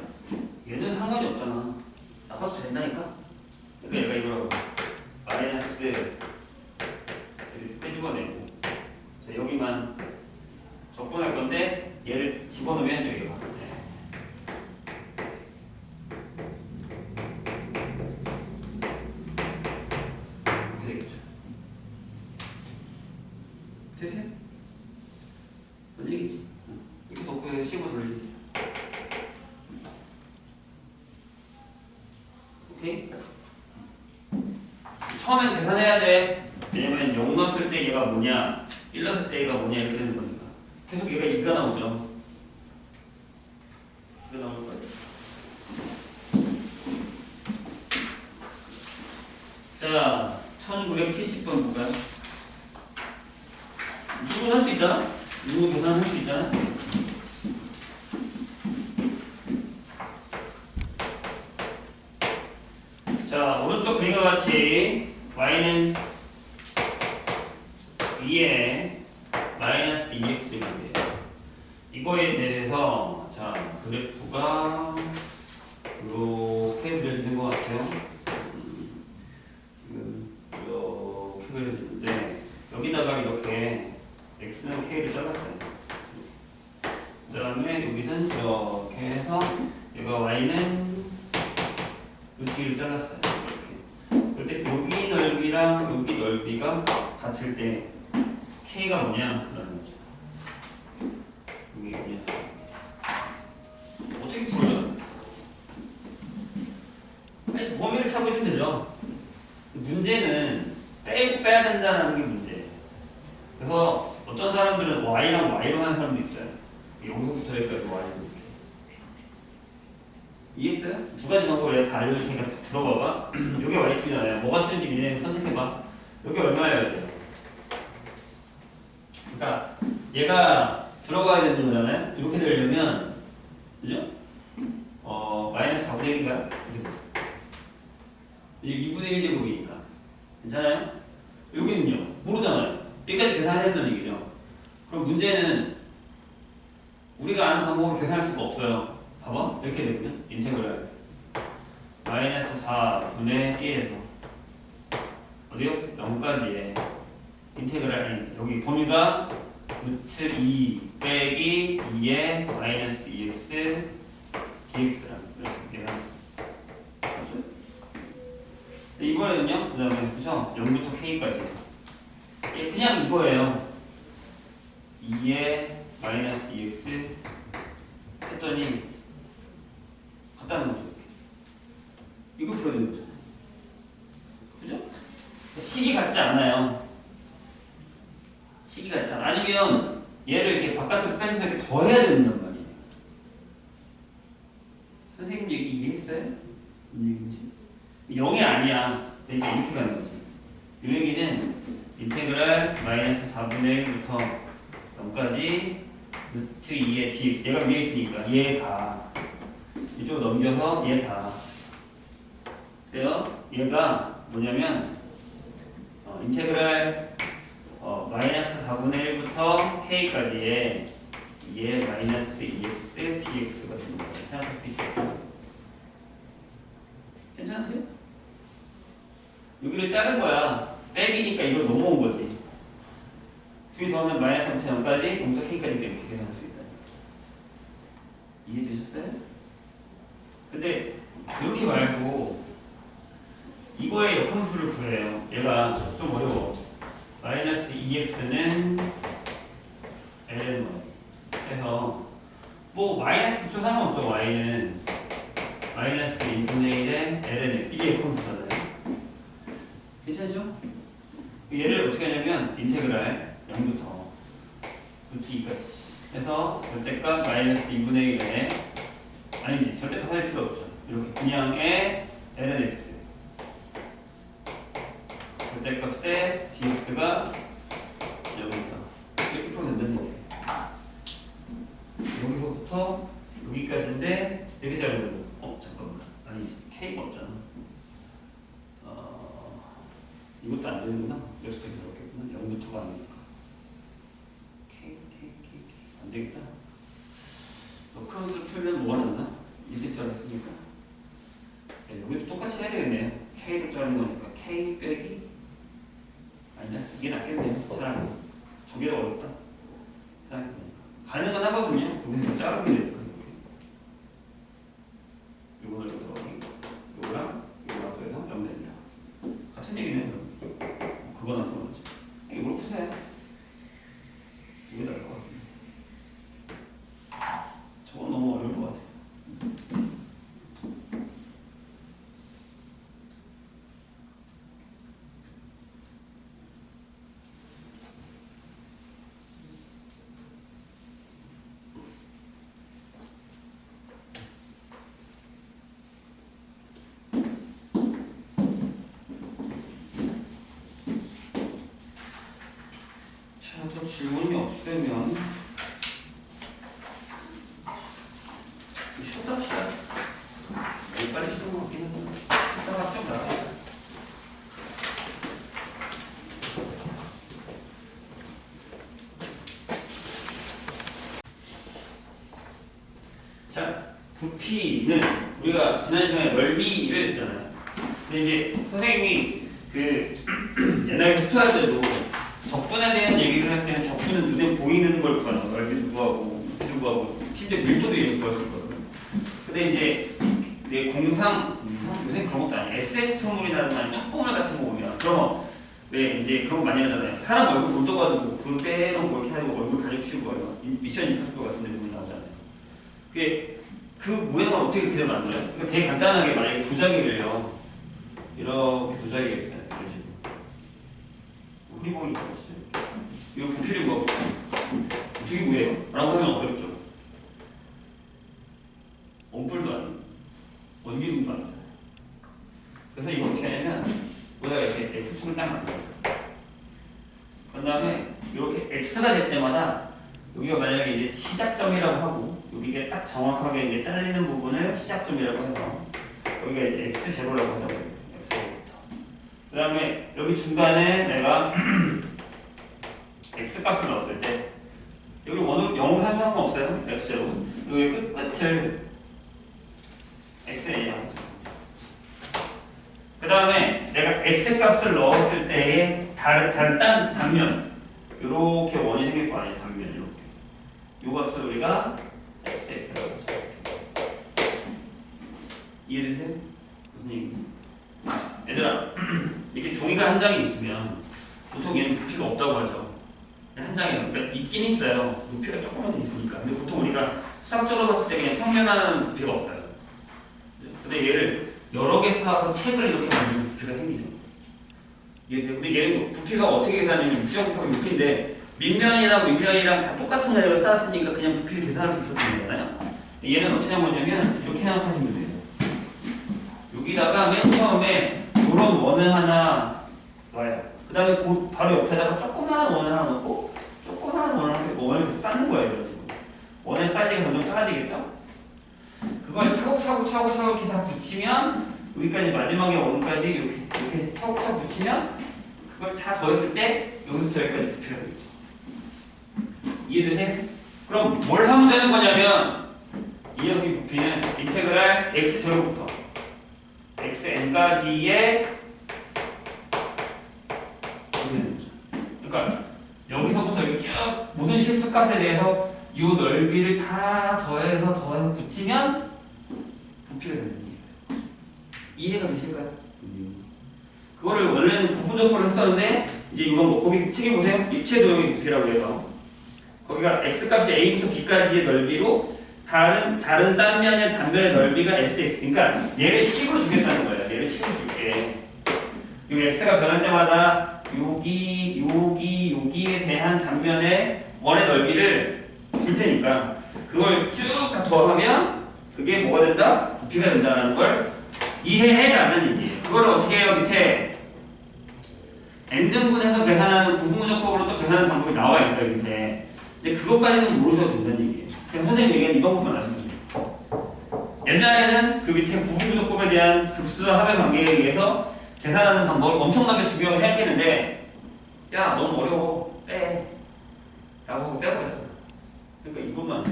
얘는 상관 오케이? 처음엔 계산해야 돼. 왜냐면 0 넣었을 때 얘가 뭐냐, 1 넣었을 때 얘가 뭐냐 이렇게 되는 거니까. 계속 얘가 2가 나오죠. 2가 나올 거예요. 자, 1970번 볼까요? 누구 할 수 있잖아? 누구 계산할 수 있잖아? 자, 오른쪽 그림과 같이 y는 위에 마이너스 2x인데 이거에 대해서 자 그래프가 이렇게 그려지는 것 같아요. 지금 이렇게 그려지는데 여기다가 이렇게 x는 k를 잘랐어요. 그 다음에 여기는 이렇게 해서 얘가 y는 루트를 잘랐어요. 이렇게. 그때 여기 넓이랑 여기 넓이가 같을 때 k가 뭐냐? 그러는 거죠. 여기 어떻게 풀어요? 아니, 범위를 찾으시면 되죠. 문제는 빼고 빼야 된다는 게 문제예요. 그래서 어떤 사람들은 y랑 y로 하는 사람도 있어요. 여기서부터 여기까지 y로. 이해했어요? 두 가지 방법을 다 알려줄 테니까 들어봐봐. 여기 y축이잖아요. 뭐가 쓰는지 니네 선택해봐. 여기 얼마여야 돼요? 그러니까 얘가 들어가야 되는 거잖아요. 이렇게 되려면 그죠? 마이너스 4분의 1인가요? 이게 2분의 1 제곱이니까 괜찮아요? 여기는요 모르잖아요. 여기까지 계산해야 된다는 얘기죠. 그럼 문제는 우리가 아는 방법으로 계산할 수가 없어요. 봐봐 이렇게 되거든요. 인테그랄 마이너스 4분의 1에서 어디요? 0까지의 인테그랄 여기 범위가 루트 2 빼기 2의 마이너스 2x dx라는 거예요. 이번에는요, 그 다음에 그죠? 0부터 k까지 그냥 이거예요. 2의 마이너스 2x 했더니 갖다 놓은 거죠. 이거 풀어야 되는 거죠. 그죠? 식이 같지 않아요. 식이 같지 않아. 아니면 얘를 이렇게 바깥으로 빼서 이렇게 더 해야 된단 말이에요. 선생님 얘기 이해했어요? 무슨 얘기인지? 0이 아니야. 그러니까 이렇게 가는 거지. 이 얘기는 인테그랄 마이너스 4분의 1부터 0까지 루트 2의 dx. 얘가 위에 있으니까 얘가 이쪽으로 넘겨서 얘가 그래요? 얘가 뭐냐면 인테그랄 마이너스 4분의 1부터 k까지의 2의 마이너스 2x dx가 됩니다. 생각할 수 있죠? 괜찮으세요? 여기를 자른 거야. 빼기니까 이걸 넘어온 거지. 중에서 하면 마이너스 3부터 0까지 0부터 k까지 이렇게 계산할 수 있다. 이해되셨어요? 근데 이렇게 말고 이거의 역함수를 구해요. 얘가 좀 어려워. 마이너스 2x는 ln y 해서 뭐 마이너스 붙여 상관없죠. y는 마이너스 2분의 1의 ln x 이게 역함수잖아요. 괜찮죠? 얘를 어떻게 하냐면 인테그랄 0부터 루트 2까지 해서 절대값 마이너스 2분의 1에 아니지 절대값 할 필요 없죠. 이렇게 그냥의 ln x 절대값의 dx가 0이다. 이렇게 풀면 된다는 얘기예요. 여기서부터 여기까지인데 이렇게 자르면 잠깐만 아니지 k가 없잖아. 이것도 안 되는구나. 여기서 되게 어렵겠구나. 0부터가 안 되니까. K 안 되겠다. 크로스를 풀면 뭐가 났나? 이렇게 자랐으니까. 여기도 똑같이 해야 되겠네요. K를 자르는 거니까 K 빼기 아니야? 이게 낫겠네요. 사람이. 저게 어렵다. 생각해보니까. 가능은 하거든요. 여기서 자르면 되니까. 요거를 요거랑 요거랑 더해서 0 된다. 같은 얘기네요. 그거나 그거지. 이걸로 푸세요. 이게 나을 것 같습니다. 저건 너무 어려울 것 같아요. 질문이 없으면 쉬었다 합시다. 빨리 쉬는 것 같긴 해서 쉬다가 쭉 나가요. 자, 부피는 우리가 지난 시간에 넓이를 했잖아요. 근데 이제 선생님이 그 옛날에 수투할 때도 적분에 대한 얘기를 할 때는 적분은 눈에 보이는 걸 구하는 거예요. 넓이도 구하고 부피도 구하고 심지어 밀도도 얘기 구하실 거거든요. 근데 이제 내 공상 요새 그런 것도 아니에요. SF물이나 아니면 첩보물 같은 거 보면 그럼 왜 이제 그런 거 많이 하잖아요. 사람 얼굴 못 떠가지고 그대로 뭐 이렇게 하고 얼굴 가리고 치는 거예요. 미션 임파서블 같은 데 보면 나오잖아요. 그게 그 모양을 어떻게 그대로 만들어요? 그러니까 되게 간단하게 만약에 도자기를요. 이렇게 도자기가 있어요. 이런 식으로. 흐리봉이 있어요. 이거 부피를 구하고 어떻게 구해요? 라고 하면 어렵죠. 원뿔도 아니고 원기둥도 아니잖아요. 그래서 이거 어떻게 하냐면 우리가 이렇게 X축을 딱 만들어요. 그런 다음에 이렇게 X가 될 때마다 여기가 만약에 이제 시작점이라고 하고 여기가 딱 정확하게 이제 잘리는 부분을 시작점이라고 해서 여기가 이제 X0라고 하자고요. X0부터. 그 다음에 여기 중간에 내가 X 값을 넣었을 때 여기 원으로 0을 할 상관없어요. X0. 여기 끝을 XA라고 하죠. 그 다음에 내가 X 값을 넣었을 때의 다른 단면 이렇게 원이 생길 거 아니에요. 단면 이렇게. 요 값을 우리가 XX라고 하죠. 이해되세요? 무슨 얘기? 얘들아, 이렇게 종이가 한 장이 있으면 보통 얘는 부피가 없다고 하죠. 한 장에 그러니까 있긴 있어요. 부피가 조금만 있으니까. 근데 보통 우리가 수학적으로 봤을 때 그냥 평면하는 부피가 없어요. 근데 얘를 여러 개 쌓아서 책을 이렇게 만들면 부피가 생기죠. 이해돼요? 근데 얘는 부피가 어떻게 계산하냐면 6제곱 곱하기 6인데 밑면이랑 윗면이랑 다 똑같은 가격을 쌓았으니까 그냥 부피를 계산할 수 있어도 되는 거잖아요. 얘는 어떻게 하냐면 이렇게 생각하시면 돼요. 여기다가 맨 처음에 이런 원을 하나 놔요. 그 다음에 바로 옆에다가 조그마한 원을 하나 넣고 조그마한 원을 하나 넣고 원을 계속 쌓는 거예요. 이런 식으로. 원의 사이즈가 점점 작아지겠죠? 그걸 차곡차곡 이렇게 다 붙이면 여기까지 마지막에 원까지 이렇게 차곡차곡 붙이면 그걸 다 더했을 때 여기부터 여기까지 부피가 되겠죠. 이해되세요? 그럼 뭘 하면 되는 거냐면 이 녀석의 부피는 인테그랄 x0부터 xn까지의 그러니까 여기서부터 여기 쭉 모든 실수값에 대해서 이 넓이를 다 더해서 붙이면 부피가 되는 거예요. 이해가 되실까요? 그거를 원래는 부분적으로 했었는데 이제 이건 뭐 거기 책에 보세요. 입체 도형의 부피라고 해서 거기가 x값이 a부터 b까지의 넓이로 다른 단면의 단면의 넓이가 sx. 그러니까 얘를 10으로 주겠다는 거예요. 얘를 10으로 줄게. 여기 x가 변할 때마다 여기에 대한 단면의 원의 넓이를 줄 테니까 그걸 쭉 다 더하면 그게 뭐가 된다? 부피가 된다는 걸 이해해라는 얘기예요. 그걸 어떻게 해요? 밑에 n등분해서 계산하는 구분무조건으로 또 계산하는 방법이 나와 있어요. 밑에. 근데 그것까지는 모르셔도 된다는 얘기예요. 그냥 선생님 얘기한 이 방법만 아시면 돼요. 옛날에는 그 밑에 구분무조건에 대한 급수와 합의 관계에 의해서 계산하는 방법을 엄청나게 중요하게 생각했는데 야 너무 어려워 빼 라고 하고 빼버렸어요. 그러니까 이것만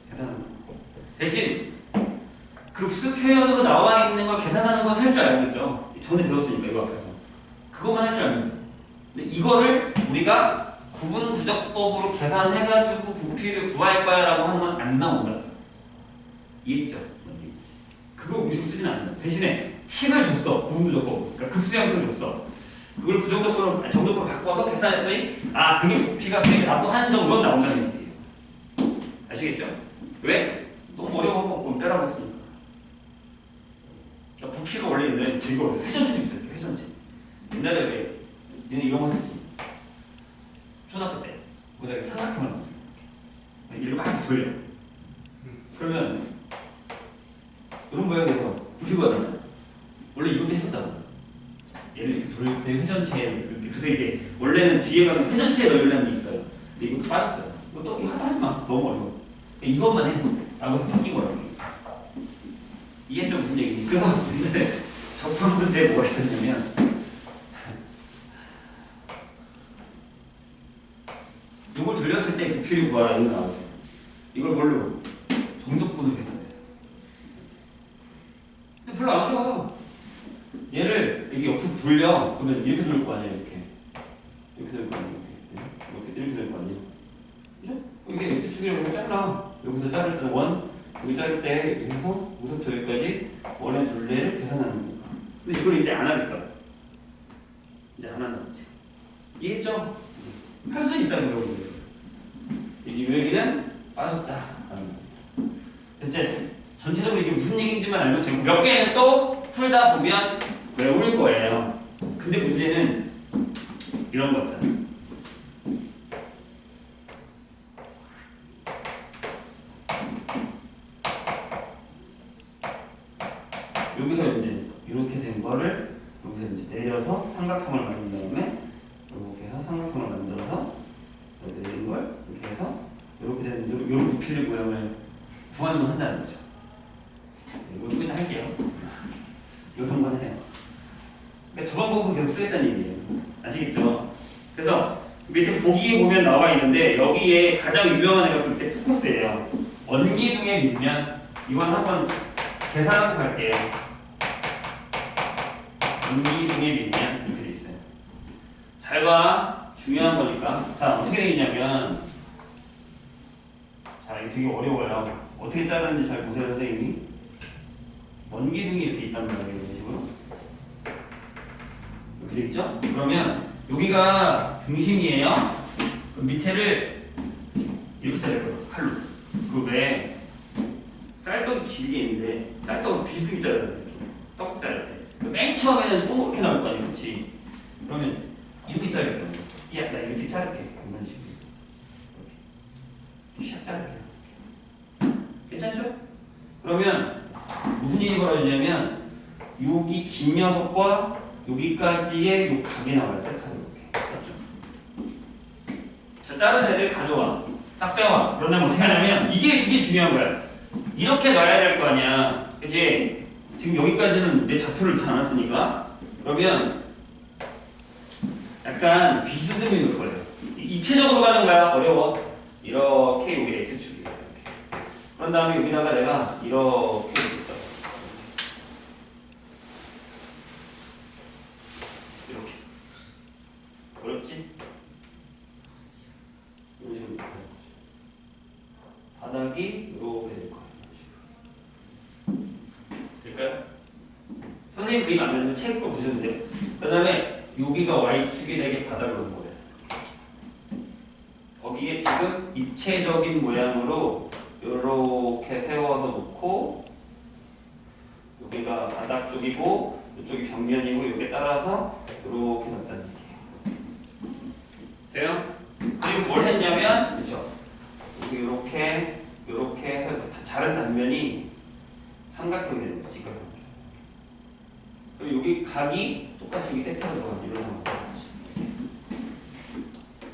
계산하는 거. 대신 급수 표현으로 나와 있는 걸 계산하는 건 할 줄 알고 있죠. 전에 배웠으니까 이거 앞에서 그것만 할 줄 알고 있어요. 근데 이거를 우리가 구분구조법으로 계산해가지고 부피를 구할 거야 라고 하는 건 안 나온다. 이해했죠? 그거 우식 쓰진 않는다. 대신에 식을 줬어. 구분구조법. 그러니까 급수 형태를 줬어. 그걸 부정적으로 정적으로 바꿔서 계산했더니 아 그게 부피가 라고 하는 정도는 나온다는 얘기예요. 아시겠죠? 왜? 너무 어려운 거 빼라고 했으니까. 그러니까 부피가 원래 옛날에 즐거웠어요. 회전체도 있었죠. 회전체. 옛날에 왜? 얘는 이런 거 했지. 초등학교 때. 거기다 삼각형을 이렇게 막 돌려. 그러면 이런 모양에서 부피가 나잖아. 원래 이것도 했었다고. 얘를 이렇게 돌릴 때 회전체 이렇게. 그래서 이게 원래는 뒤에 가면 회전체에 넓이라는 게 있어요. 빠졌어요. 이거 하지 마. 너무 어려워. 이것만 해. 라고 해서 바뀐 거라고. 이게 좀 무슨 얘기니? 그래서 근데 접근 문제에 뭐가 있었냐면 이걸 들렸을 때 부피를 구하라 이거 나왔어요. 이걸 뭘로? 정적분을 계산해요. 근데 별로 안 어려워요. 얘를 여기 옆으로 돌려. 그러면 이렇게 돌릴 거 아니에요. 이렇게 돌릴 거 아니에요. 이렇게 돌릴 거 아니에요. 그죠? 이게 X축이라고 여기서 잘라. 여기서 자를 때는 원, 여기 자를 때 여기서 여기서부터 여기까지 원의 둘레를 계산하는 거예요. 근데 이걸 이제 안 하겠다. 이제 안 한다. 이제. 이해했죠? 할 수 있다는 거예요. 이 여기는 빠졌다. 이제 전체적으로 이게 무슨 얘기인지만 알면 되고 몇 개는 또 풀다 보면 외울 거예요. 근데 문제는 이런 거 있잖아요. 여기서 이제 이렇게 된 거를 여기서 이제 내려서 삼각형을 만든 다음에 이렇게 해서 삼각형을 만들어서 이렇게 내린 걸 이렇게 해서 이렇게 되는 이런 부피의 모양을 구하는 건 한다는 거죠. 이거 좀 이따 할게요. 이 정도만 해요. 그러니까 저 방법은 계속 쓰겠다는 얘기예요. 아시겠죠? 그래서 밑에 보기에 보면 나와 있는데 여기에 가장 유명한 애가 그때 포커스예요. 원기둥에 밀면 이건 한번 계산하고 갈게요. 원기둥에 밀면 이렇게 돼 있어요. 잘 봐. 중요한 거니까. 자, 어떻게 되겠냐면 자, 이거 되게 어려워요. 어떻게 자르는지 잘 보세요, 선생님이. 원기둥이 이렇게 있단 말이에요. 이런 식으로. 이렇게 돼 있죠? 그러면 여기가 중심이에요. 그럼 밑에를 이렇게 자를 거예요. 칼로. 그 외에 쌀떡이 길게 있는데 쌀떡은 비스듬히 자르야 돼. 떡 자를 때. 맨 처음에는 이렇게 나올 거 아니에요. 그렇지? 그러면 이렇게 자를 거예요. 야, 나 이렇게 자를게. 이런 식으로. 이렇게 샥 자를게요. 괜찮죠? 그러면 무슨 일이 벌어지냐면 여기 긴 녀석과 여기까지의 요 각이 나와요. 셀카로 이렇게. 맞죠? 자, 자른 애를 가져와. 딱 빼와. 그런 다음에 어떻게 하냐면 이게 중요한 거야. 이렇게 놔야 될 거 아니야. 그치? 지금 여기까지는 내 좌표를 잡았으니까 그러면 약간 비스듬히 놓을 거예요. 입체적으로 가는 거야. 어려워. 이렇게 여기 X축이에요. 이렇게. 그런 다음에 여기다가 내가 이렇게 줬다. 이렇게. 어렵지? 이런 식으로 바닥이 이렇게 될 거예요. 될까요? 선생님 그림 안 그리면 책으로 보셔도 돼요. 그 다음에 여기가 Y축이 되게 바닥으로 온 거예요. 거기에 지금 입체적인 모양으로 이렇게 세워서 놓고 여기가 바닥 쪽이고 이쪽이 벽면이고 이렇게 따라서 이렇게 놨다는 얘기예요. 돼요? 그리고 뭘 했냐면 그렇죠? 여기 이렇게 해서 자른 단면이 삼각형이 되는 거지. 그리고 여기 각이 똑같이 여기 세트로 들어가는 이런 상황.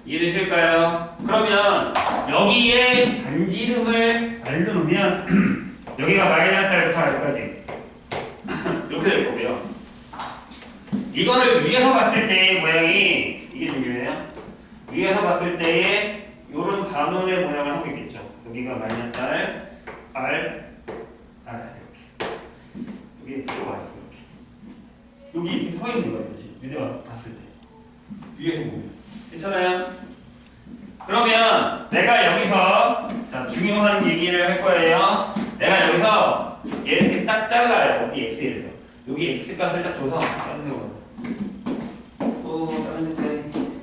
이해되실까요? 그러면 여기에 반지름을 알려 놓으면 여기가 마이너스 알부터 알까지 이렇게 될 거고요. 이거를 위에서 봤을 때의 모양이 이게 중요해요. 위에서 봤을 때의 이런 반원의 모양을 하고 있겠죠. 여기가 마이너스 R, R, R 이렇게. 여기 X가 Y 이렇게. 여기 이렇게 서 있는 거예요. 위에서 봤을 때. 위에서 보면. 괜찮아요? 그러면 내가 여기서 자, 중요한 얘기를 할 거예요. 내가 여기서 얘를 이렇게 딱 잘라요. 어디 X에서. 여기 X 값을 딱 줘서 다른 데 보면 다른 데까지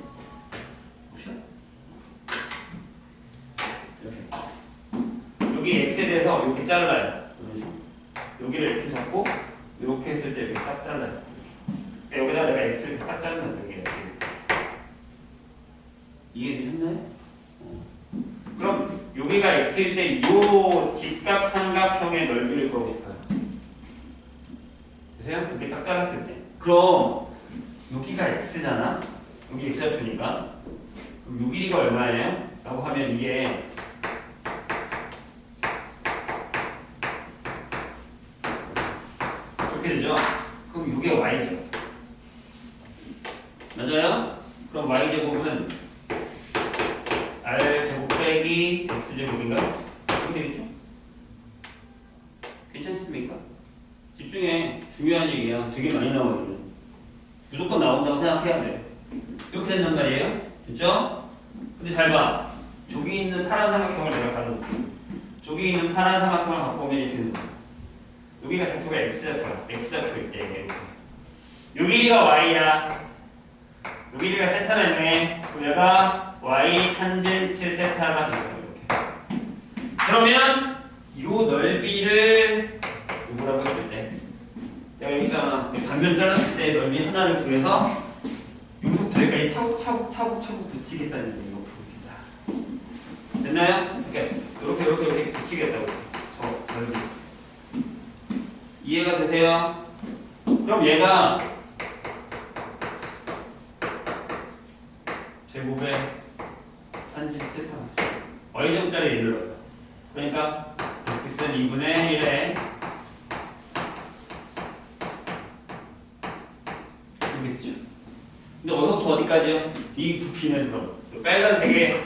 이렇게 여기 X에 대해서 이렇게 잘라요. 여기를 X 잡고 이렇게 했을 때 이렇게 딱 잘라요. 여기다 내가 X를 딱 자르면 여기 이해되셨나요? 그럼 여기가 X일 때 이 직각 삼각형의 넓이를 구하고 싶어요. 되세요? 이렇게 딱 잘랐을 때. 그럼 여기가 X잖아? 여기 X좌표니까. 그럼 요 길이가 얼마예요? 라고 하면 이게 이렇게 되죠? 그럼 이게 y죠. 맞아요? 그럼 y제곱은 r제곱 빼기 x제곱인가요? 그렇게 되겠죠? 괜찮습니까? 집중해. 중요한 얘기야. 되게 많이 나오거든. 무조건 나온다고 생각해야 돼. 이렇게 된단 말이에요. 됐죠? 근데 잘 봐. 저기 있는 파란 삼각형을 내가 가져올게. 저기 있는 파란 삼각형을 갖고 오면 이렇게 되는 거야. 여기가 좌표가 x좌표일 때 요 길이가 y야. 요 길이가 세타네. 그럼 얘가 y 탄젠트 세타가 되는 거야. 이렇게. 그러면 요 넓이를 뭐라고 했을 때 내가 여기 있잖아. 단면 잘랐을 때 넓이 하나를 구해서 여기서부터 여기까지 차곡차곡 붙이겠다는 얘기예요. 됐나요? 이렇게 붙이겠다고. 저 넓이. 이해가 되세요? 그럼 얘가 제곱에 탄젠트 세타 y제곱짜리 얘를 넣어요. 그러니까 x는 2분의 1에 이렇게 되죠. 근데 어디서부터 어디까지요? 이 부피는 그럼 빨간색의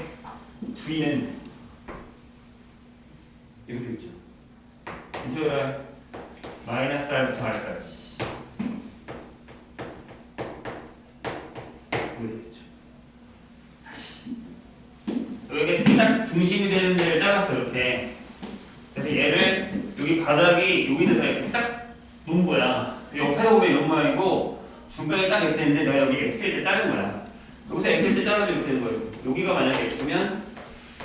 V는 이렇게 되죠. 인테그랄 마이너스 R부터 R까지 이렇게 되죠. 다시 여기 딱 중심이 되는 데를 잘랐어 이렇게. 그래서 얘를 여기 바닥이 여기다가 이렇게 딱 놓은 거야. 옆에서 보면 이런 모양이고 중간에 딱 이렇게 되는데 내가 여기 X일 때 자른 거야. 여기서 X일 때 잘라도 이렇게 되는 거예요. 여기가 만약에 X면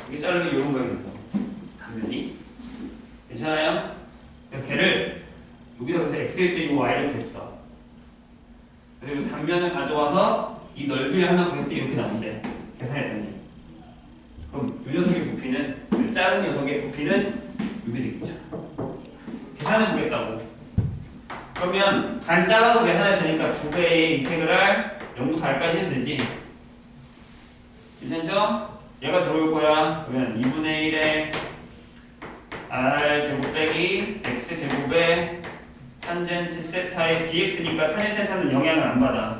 여기 자르면 이런 모양이 된다. 당연히 괜찮아요? 그래서 걔를 여기다 그래서 X일 때 이 Y를 줬어. 그래서 이 단면을 가져와서 이 넓이를 하나 구했을 때 이렇게 나온대. 계산했더니 그럼 이 녀석의 부피는 이 자른 녀석의 부피는 이게 되겠죠. 계산해 보겠다고. 그러면 반 잘라서 계산해도 되니까 2배의 인테그랄 0부터 r까지 해도 되지. 괜찮죠? 얘가 들어올 거야. 그러면 2분의 1에 r 제곱 빼기 x 제곱에 탄젠트 세타의 dx니까 탄젠트 세타는 영향을 안 받아.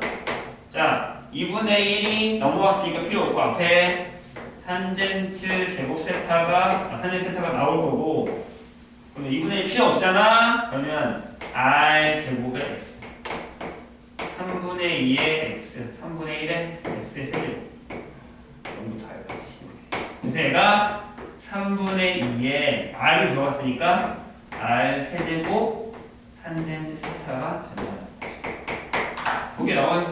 자, 2분의 1이 넘어왔으니까 필요 없고 앞에 탄젠트 제곱 세타가 탄젠트 세타가 나올 거고. 그러면 2분의 1 필요 없잖아. 그러면 r 제곱의 x 3분의 2의 x 3분의 1의 x의 세제곱 0부터 r까지. 그래서 얘가 3분의 2에 r이 들어갔으니까 r 세제곱 탄젠트 세타가 된다. 거기에 나와 있어.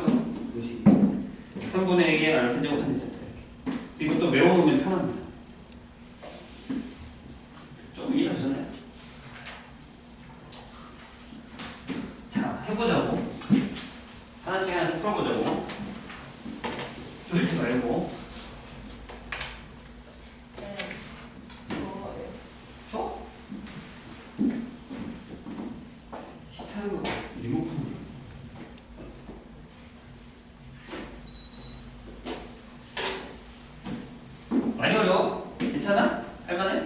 3분의 2에 r 세제곱 탄젠트 세타 이렇게. 그래서 이것도 외워놓으면 편합니다. 좀 이해하셨나요? 자, 해보자고. 하나씩 풀어보자고. 졸지 말고. 추워? 히트하는 거 리모컨. 많이 어려워? 괜찮아? 할만해?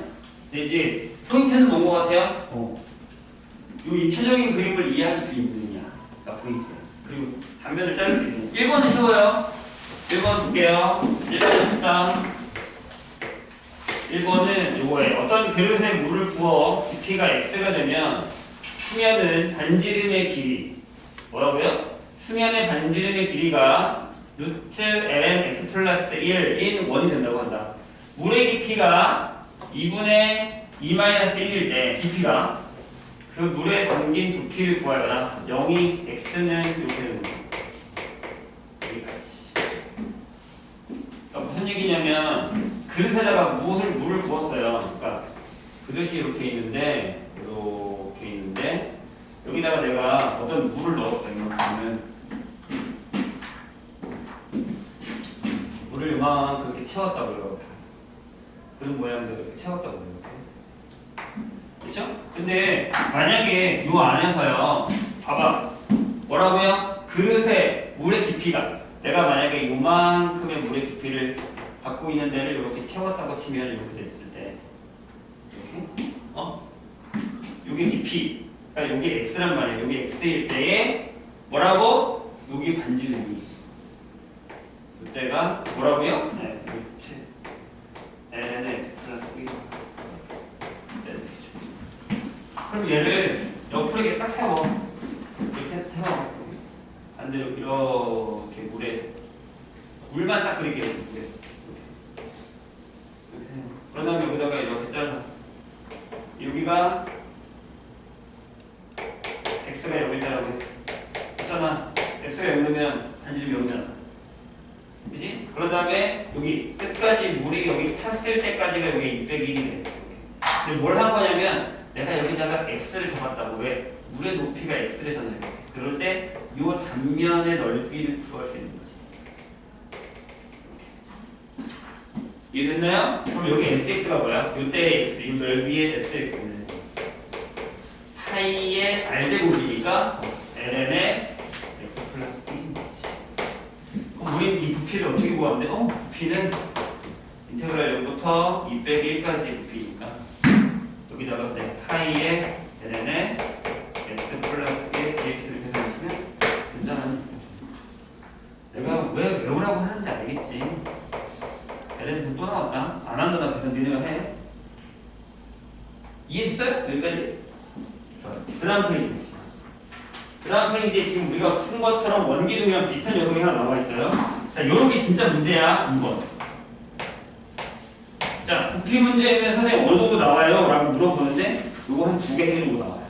근데 이제 포인트는 뭔 것 같아요? 이 입체적인 그림을 이해할 수 있느냐가 포인트예요. 그리고 단면을 자를 수 있느냐. 1번은 쉬워요. 1번 볼게요. 1번은 쉽다. 1번은 요거예요. 어떤 그릇에 물을 부어 깊이가 x가 되면 수면은 반지름의 길이 뭐라고요? 수면의 반지름의 길이가 루트 ln x 플러스 1인 원이 된다고 한다. 물의 깊이가 2분의 2-1일 때 깊이가 그 물에 담긴 부피를 구하여라. 0이 x는 이렇게 되는 거예요. 여기까지. 그러니까 무슨 얘기냐면 그릇에다가 물을 부었어요. 그러니까 그릇이 이렇게 있는데 여기다가 내가 어떤 물을 넣었어. 이만큼은 물을 이만큼 그렇게 채웠다고요. 이렇게. 그런 모양대로 이렇게 채웠다고요. 그렇죠? 근데 만약에 이 안에서요, 봐봐, 뭐라고요? 그릇의 물의 깊이가 내가 만약에 요만큼의 물의 깊이를 갖고 있는 데를 이렇게 채웠다고 치면 이렇게 됐을 때 이렇게 요게 p 그러니까 요게 x란 말이에요. 요게 x일 때에 뭐라고? 여기 반지름이 이때가 뭐라고요? 네, ln x 플러스 b. 그럼 얘를 옆으로 이렇게 딱 세워. 이렇게 세워. 반대로 이렇게 물만 딱 그리게 해. 이렇게. 그런 다음에 여기다가 이렇게 잘라. 여기가 x가 여기 있다라고 했잖아. x가 여기 넣으면 반지름이 여기잖아. 그지? 그런 다음에 여기 끝까지 물이 여기 찼을 때까지가 여기 201이 돼. 근데 뭘 한 거냐면 내가 여기다가 x를 잡았다고. 왜? 물의 높이가 x래잖아요. 그럴 때 이 단면의 넓이를 구할 수 있는 거지. 이해됐나요? 그럼 여기 sx가 뭐야? 이때의 x, 이 넓이의 sx는 파이의 r제곱이니까 ln의 x 플러스 b인 거지. 그럼 우린 이 부피를 어떻게 구하면 돼? 부피는 인테그랄 0부터 2 빼기 1까지의 부피니까 여기다가 파이의 ln의 x 플러스 b dx를 계산하시면 된다는. 내가 왜 외우라고 하는지 알겠지? ln에서 또 나왔다. 안 한다다 계산 니네가 해. 이해했어요? 여기까지? 좋아요. 그 다음 페이지. 그 다음 페이지에 지금 우리가 푼 것처럼 원기둥이랑 비슷한 녀석이 하나 나와 있어요. 자, 요렇게 진짜 문제야. 2번. 자, 부피 문제는 선생님 어느 정도 나와요? 라고 물어보는데 요거 한 2개, 3개 정도 나와요.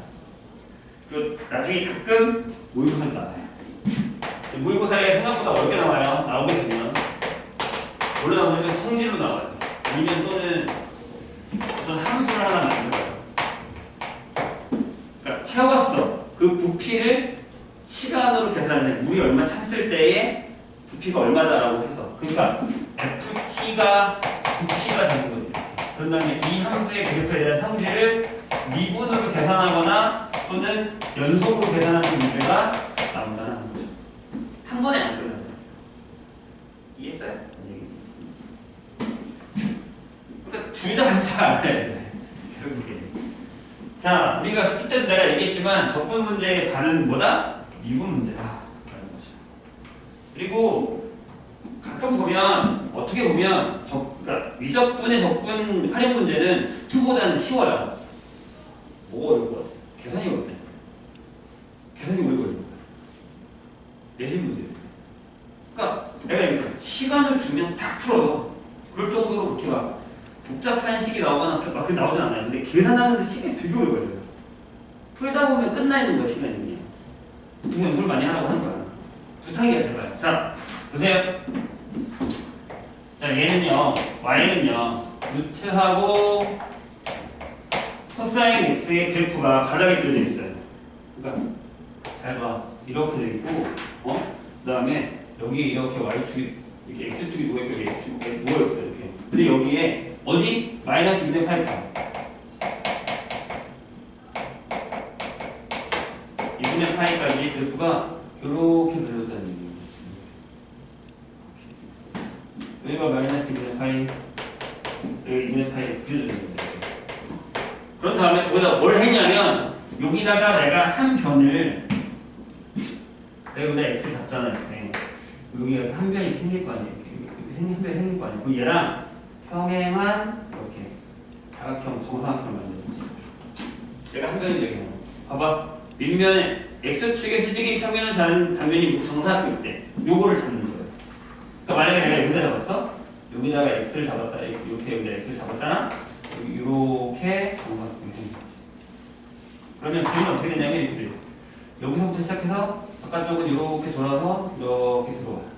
그 나중에 가끔 모의고사도 나와요. 모의고사에 생각보다 어렵게 나와요. 나오게 되면. 원래 나오면 성질로 나와요. 아니면 또는 어떤 함수를 하나 만들어요. 그러니까 채웠어. 그 부피를 시간으로 계산해. 물이 얼마 찼을 때에 부피가 얼마다라고 해서. 그러니까 ft가 부피가 되는 거지. 그런 다음에 이 함수의 그래프에 대한 성질을 미분으로 계산하거나 또는 연속으로 계산하는 문제가 나온다는 거죠. 한 번에 안 끝나요. 이해했어요? 그러니까 둘 다 할 줄 알아야 돼. 결국에. 자, 우리가 수트 때도 내가 얘기했지만 적분 문제의 반은 뭐다? 미분 문제다. 라는 거죠. 그리고 가끔 보면 어떻게 보면 그러니까 미적분의 적분 활용 문제는 수트보다는 쉬워요. 뭐가 어려울 것 같아? 계산이 어렵네. 계산이 오래 걸리는 거야. 내신 문제. 그러니까 내가 이렇게 시간을 주면 다 풀어요. 그럴 정도로 그렇게 막 복잡한 식이 나오거나 막 그게 나오진 않아요. 근데 계산하는데 시간이 되게 오래 걸려요. 풀다 보면 끝나 있는 거야, 시간이. 그냥 연습을 많이 하라고 하는 거야. 부탁이야, 제발. 자, 보세요. 자, 얘는요, y는요, 루트하고 코사인 x의 그래프가 바닥에 그려져 있어요. 그러니까 잘 봐. 이렇게 돼 있고, 그 다음에 여기 이렇게 y축이, 이렇게 x축이 누워있고, 여기 x축이 누워있어요, 이렇게. 근데 여기에 어디? 마이너스 2의 8파. 2분의 파이까지 그래프가 이렇게 그려졌다는 얘기예요. 여기가 마이너스 2분의 파이, 여기 2분의 파이 그려졌는데. 그런 다음에 거기다 뭘 했냐면 여기다가 내가 한 변을 내가 여기다 x를 잡잖아요. 이렇게. 여기 이렇게 한 변이 생길 거 아니에요. 이렇게 한 변이 생길 거 아니에요. 그럼 얘랑 평행한 이렇게 사각형, 정사각형을 만드는 거지. 얘가 한 변이 되게 봐봐. 밑면에 x축의 수직인 평면을 잡는 단면이 정사각형일 때 요거를 잡는 거예요. 그러니까 만약에 내가 여기다 잡았어? 여기다가 x를 잡았다. 이렇게 여기다 x를 잡았잖아? 이렇게 정사각형이 생긴 거지. 그러면 그림은 어떻게 되냐면 이렇게 돼요. 여기서부터 시작해서 바깥쪽은 이렇게 돌아서 이렇게 들어와요.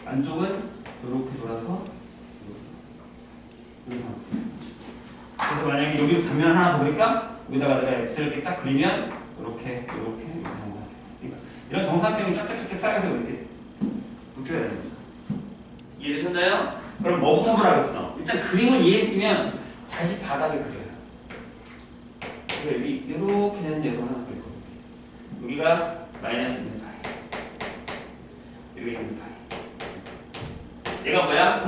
안쪽은 이렇게 돌아서 그래서 만약에 여기로 단면 하나 더 그릴까? 여기다가 내가 x를 이렇게 딱 그리면 이렇게 그러니까 이런 정사각형이 쫙쫙쫙 쌓여서 이렇게 붙여야 되는 거죠. 이해되셨나요? 그럼 뭐부터 보라겠어? 일단 그림을 이해했으면 다시 바닥에 그려요. 그래서 여기 이렇게 되는 녀석 하나 그릴 거예요. 여기가 마이너스 2는 파이, 여기 2는 파이. 얘가 뭐야?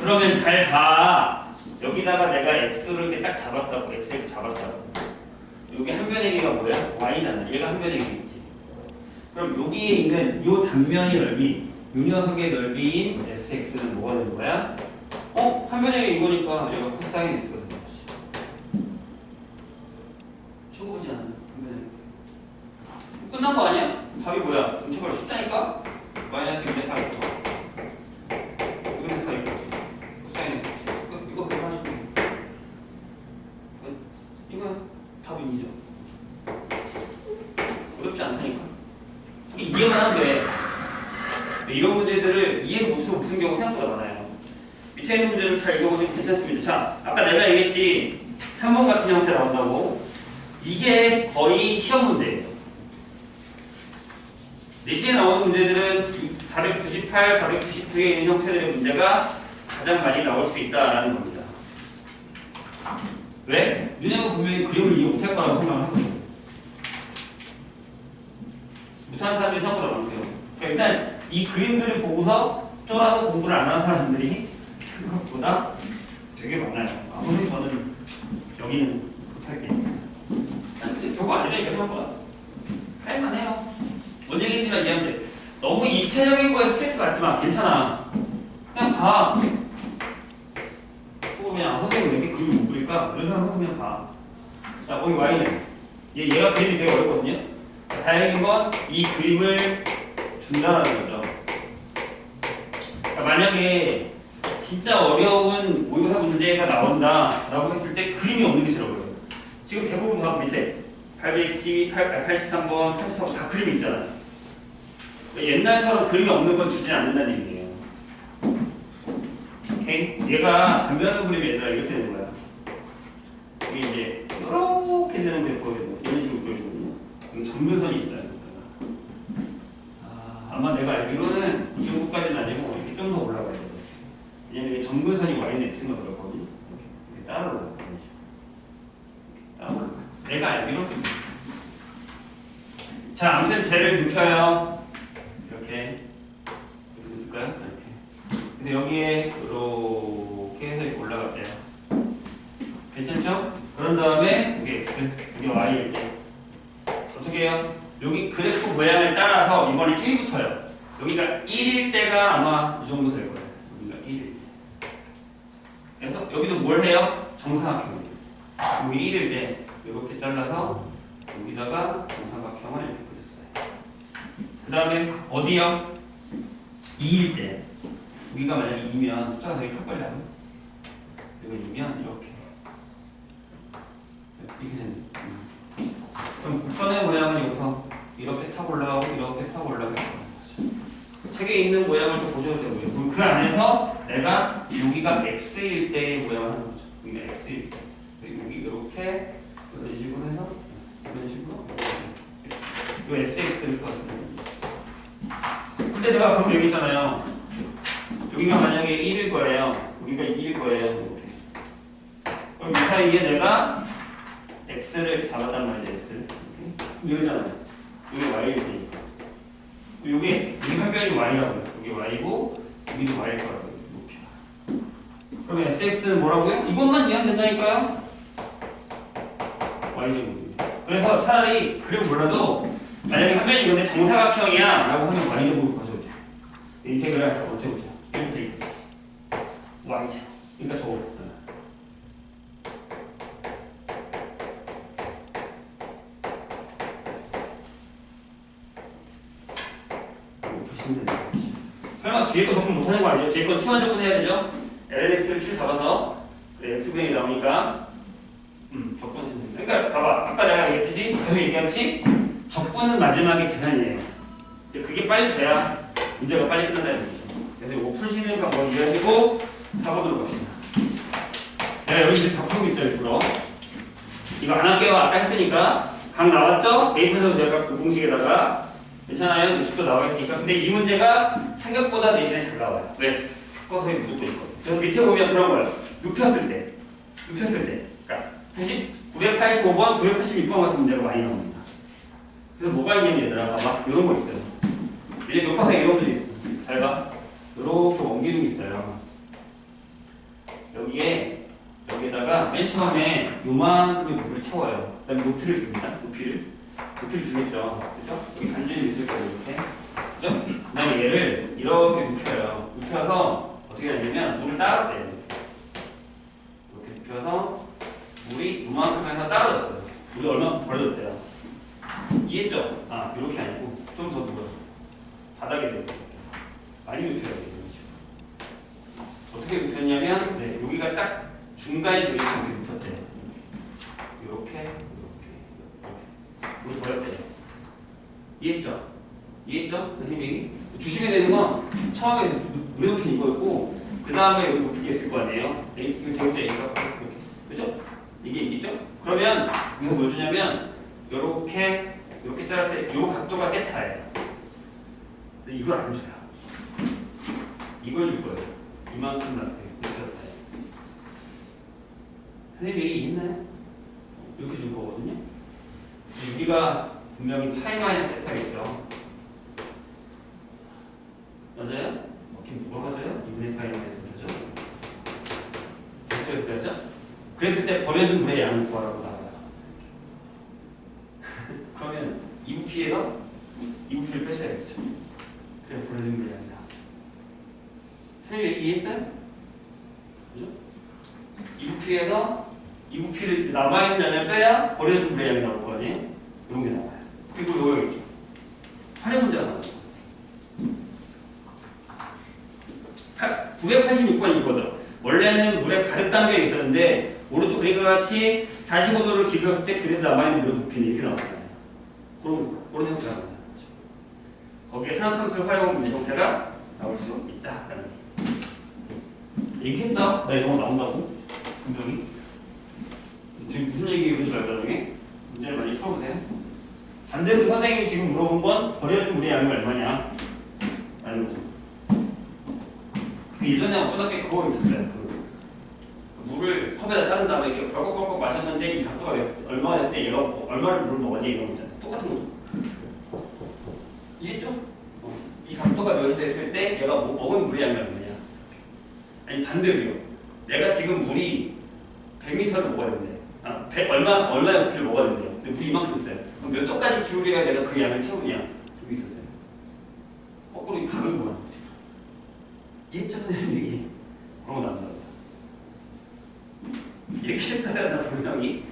그러면 잘 봐. 여기다가 내가 x를 이렇게 딱 잡았다고. x를 잡았다고. 여기 한 변의 길이가 뭐야? y잖아. 얘가 한 변의 길이겠지. 그럼 여기에 있는 요 단면의 넓이, 요 녀석의 넓이인 sx는 뭐가 되는 거야? 한 변의 길이 이거니까 얘가 코사인 x가 되는 거지. 쳐보지 않아. 끝난 거 아니야? 답이 뭐야? 인터벌 쉽다니까? 마이너스 1대 8. 이거는 다 이거지. 코사인 x. 이거 180. 이거 답은 2죠. 어렵지 않다니까. 이해만 하면 돼. 이런 문제들을 이해 못해서 푸는 경우가 생각보다 많아요. 밑에 있는 문제를 잘 읽어보시면 괜찮습니다. 자, 아까 내가 얘기했지. 3번 같은 형태 나온다고. 이게 거의 시험 문제예요. 내신에 나오는 문제들은 498, 499에 있는 형태들의 문제가 가장 많이 나올 수 있다라는 겁니다. 왜? 너네가 분명히 그림을 이해 못할 거라고 생각을 하거든요. 못하는 사람들이 생각보다 많고요. 그러니까 일단 이 그림들을 보고서 쫄아서 공부를 안 하는 사람들이 생각보다 되게 많아요. 아무리 저는 여기는 못할게요. 근데 별거 아니라니까 생각보다. 할만해요. 뭔 얘기인지만 이해하면 돼. 너무 입체적인 거에 스트레스 받지 마. 괜찮아. 그냥 봐. 그냥 선생님 왜 이렇게 그림을 못 그릴까? 이런 사람은 그냥 봐. 자, 거기 y는 얘가 그림이 되게 어렵거든요. 다행인 건 이 그림을 준다라는 거죠. 그러니까 만약에 진짜 어려운 모의고사 문제가 나온다라고 했을 때 그림이 없는 게 제일 어려워요. 지금 대부분 봐 밑에 812, 83번, 84번 다 그림이 있잖아요. 그러니까 옛날처럼 그림이 없는 건 주지 않는다는 얘기예요. 오케이? 얘가 단면을 그리면 얘들아 이렇게 되는 거야. 이게 이제 이렇게 되는 게 보여요. 이런 식으로 보여주거든요. 여기 점근선이 있어요. 아마 내가 알기로는 이 정도까지는 아니고 이렇게 좀 더 올라가야 돼요. 왜냐면 이게 점근선이 y는 x가 그렇거든요. 이렇게 따라 올라가요. 따라 올라가요. 내가 알기로. 자, 아무튼 쟤를 눕혀요. 이렇게 눕힐까요? 이렇게. 그래서 여기에 이렇게 해서 이렇게 올라갔대요. 괜찮죠? 그런 다음에 여기 x, 여기 y일 때 어떻게 해요? 여기 그래프 모양을 따라서 이번에 1부터요. 여기가 1일 때가 아마 이 정도 될 거예요. 여기가 1일 때. 그래서 여기도 뭘 해요? 정사각형이에요. 여기 1일 때 이렇게 잘라서 여기다가 정사각형을 이렇게 그렸어요. 그 다음에 어디요? 2일 때. 여기가 만약에 2면 숫자가 되게 클걸요. 여기 2면 이렇게. 이렇게 되는 거예요. 그럼 국선의 모양은 여기서 이렇게 탁 올라가고 이렇게 탁 올라가고 책에 있는 모양을 또 보셔도 되고요. 그럼 그 안에서 내가 여기가 x일 때의 모양을 하는 거죠. 여기가 x일 때. 여기 이렇게 이런 식으로 해서 이런 식으로 이 sx를 써왔습니다. 근데 내가 방금 얘기했잖아요. 여기가 만약에 1일 거예요. 여기가 2일 거예요. 이렇게. 그럼 이 사이에 내가 x를 잡았단 말이죠. x를. 이거잖아요. 이게 y일 테니까. 이게 여기 한 변이 y라고요. 여기 y고 여기도 y일 거라고요. 높이가. 그럼 sx는 뭐라고요? 이것만 이해하면 된다니까요. y제곱입니다. 그래서 차라리 그림 몰라도 만약에 한 변이 이건데 정사각형이야 라고 하면 y제곱을 가져도 돼요. 인테그랄 어떻게 보세요? 1부터 2까지. y제. 그러니까 저거. 설마 뒤에 거 적분 못하는 거 아니죠? 뒤에 거 치환 적분 해야 되죠? lnx를 7 잡아서 x분이 나오니까 적분 해야 됩니다. 그러니까 봐봐. 아까 내가 얘기했듯이 계속 얘기했듯이 적분은 마지막에 계산이에요. 그게 빨리 돼야 문제가 빨리 끝난다는 거죠. 그래서 이거 풀시는 방법 이해하시고 4번으로 갑시다. 내가 여기 이제 다 풀고 있죠, 일부러. 이거 안 할게요. 아까 했으니까. 각 나왔죠? 대입해서 제가 그 공식에다가 괜찮아요? 60도 나와 있으니까. 근데 이 문제가 생각보다 내신에 잘 나와요. 왜? 교과서에 무조건 있거든요. 그래서 밑에 보면 그런 거예요. 눕혔을 때. 그러니까 985번, 986번 같은 문제가 많이 나옵니다. 그래서 뭐가 있냐면 얘들아, 봐봐. 이런 거 있어요. 이제 교과서에 이런 문제 있어요. 잘 봐. 이렇게 원기둥이 있어요. 맨 처음에 요만큼의 부피를 채워요. 그 다음에 높이를 줍니다. 높이를 주겠죠. 그죠? 여기 반전이 있을 거예요. 이렇게. 그죠? 그 다음에 얘를 이렇게 눕혀요. 눕혀서 어떻게 하냐면 물을 따라대요. 이렇게 눕혀서 물이 요만큼 해서 따라졌어요. 물이 얼마큼 벌어졌대요. 이해했죠? 아, 이렇게 아니고 좀 더 눕어요. 바닥에 대고 많이 눕혀야 돼요. 어떻게 눕혔냐면 네, 여기가 딱 중간에 되게 이렇게 눕혔대요. 이렇게 물을 버렸대요. 이해했죠? 이해했죠? 선생님이 조심해야 되는 건 처음에 물에 높인 이거였고 그 다음에 여기 높이게 있을 거 아니에요? 이거 대우자 A가 이렇게 그죠? 이게 있겠죠? 그러면 이거 뭘 주냐면 이렇게 잘라서 이 각도가 세타예요. 근데 이걸 안 줘요. 이걸 줄 거예요. 이만큼 낫대요. 선생님 얘기 있나요? 이렇게 줄 거거든요. 여기가 분명히 파이 마이너스 세타겠죠. 맞아요? 뭐가 맞아요? 2분의 파이 마이너스 세타죠? 됐죠? 그랬을 때 버려진 물의 양을 구하라고 나와요. 그러면 2부피에서 2부피를 빼셔야겠죠. 그래 버려진 물의 양이다. 선생님 이해했어요? 그죠? 2부피에서 2부피를 남아있는 양을 빼야 버려진 물의 양이 나올 거 아니에요? 이런 게 나와요. 그리고 이거 있죠. 활용 문제가 나와요. 986번이 이거죠. 원래는 물에 가득 담겨 있었는데 오른쪽 그림과 같이 45도를 기울였을 때 그래서 남아있는 물의 부피는 이렇게 나왔잖아요. 그런 형태가 나와요. 거기에 산화탄소를 활용한 물형태가 나올 수 있다. 얘기했다. 나 이런 거 나온다고? 분명히. 지금 무슨 얘기인지 알죠? 나중에 문제를 많이 풀어보세요. 반대로 선생님이 지금 물어본 건 버려진 물의 양이 얼마냐? 라는 거죠. 예전에 초등학교에 그거 있었어요. 물을 컵에다 따른 다음에 이렇게 벌컥벌컥 마셨는데 이 각도가 얼마가 됐을 때 얘가 얼마를 물을 먹었냐 이런 거 있잖아요. 똑같은 거죠. 이해했죠? 이 각도가 몇이 됐을 때 얘가 먹은 물의 양이 얼마냐? 아니 반대로요. 내가 지금 물이 100m를 먹어야 되는데 얼마의 부피를 먹어야 되는데요. 근데 물이 이만큼 있어요. 그럼 몇 쪽까지 기울여야 내가 그 양을 채우냐? 여기 있었어요. 거꾸로 이 각을 보는 거지. 이해했죠? 선생님이 그런 거 나온다. 이렇게 했어야 하나 분명히.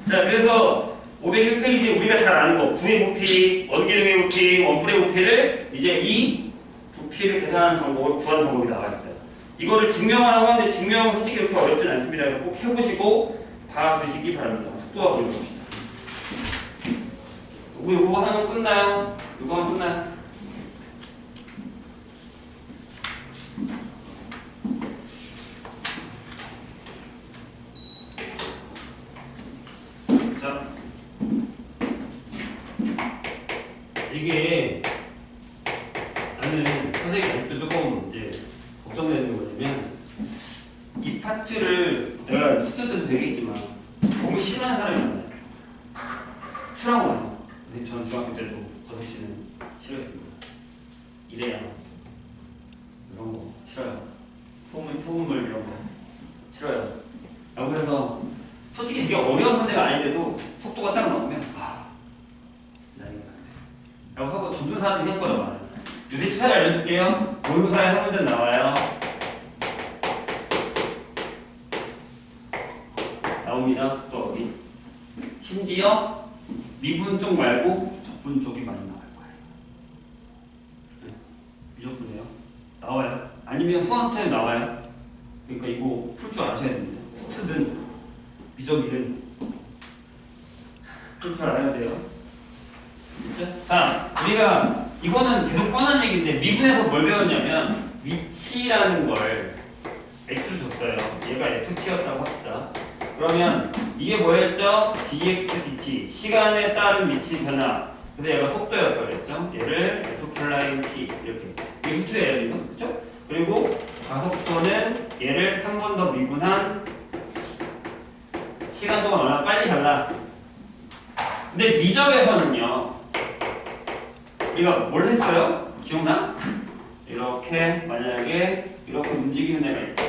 자, 그래서 501페이지 우리가 잘 아는 거 부의 부피, 원기둥의 부피, 원뿔의 부피를 이제 이 부피를 계산하는 방법으로 구하는 방법이 나와 있어요. 이거를 증명하라고 하는데 증명은 솔직히 그렇게 어렵진 않습니다. 꼭 해보시고 봐주시기 바랍니다. 속도가 보는 겁니다. 이거 하면 끝나요? 이거 하면 끝나요? 자, 이게 나는 선생님이 아직도 조금 이제 걱정되는 거냐면 이 파트를 내가 스튜던트도 되겠지만 너무 싫어하는 사람이 많아요. 트라우마서. 근데 저는 중학교 때도 버섯씨는 싫어했습니다. 이래야 이런 거 싫어요. 소금물 이런 거 싫어요. 라고 해서 솔직히 되게 어려운 문제가 아닌데도 속도가 딱 나오면 나이가 안 돼. 라고 하고 전도사는 생각보다 많아요. 요새 추사를 알려줄게요. 모의고사에 한 문제 나와요. 나옵니다. 또 어디? 심지어 미분 쪽 말고 적분 쪽이 많이 나올 거예요. 네. 미적분이에요. 나와요. 아니면 수학스타일 나와요. 그러니까 이거 풀 줄 아셔야 됩니다. 스트든 미적이든 풀 줄 알아야 돼요. 그렇죠? 자, 우리가 이거는 계속 뻔한 얘기인데 미분에서 뭘 배웠냐면 위치라는 걸 x를 줬어요. 얘가 ft였다고 합시다. 그러면 이게 뭐였죠? dx dt 시간에 따른 위치 변화. 그래서 얘가 속도였다고 그랬죠? 얘를 f+t 이렇게 이게 수트예요, 이거 그렇죠? 그리고 가속도는 얘를 한 번 더 미분한 시간 동안 얼마나 빨리 갈라. 근데 미적에서는요, 우리가 뭘 했어요? 기억나? 이렇게 만약에 이렇게 움직이는 애가 있고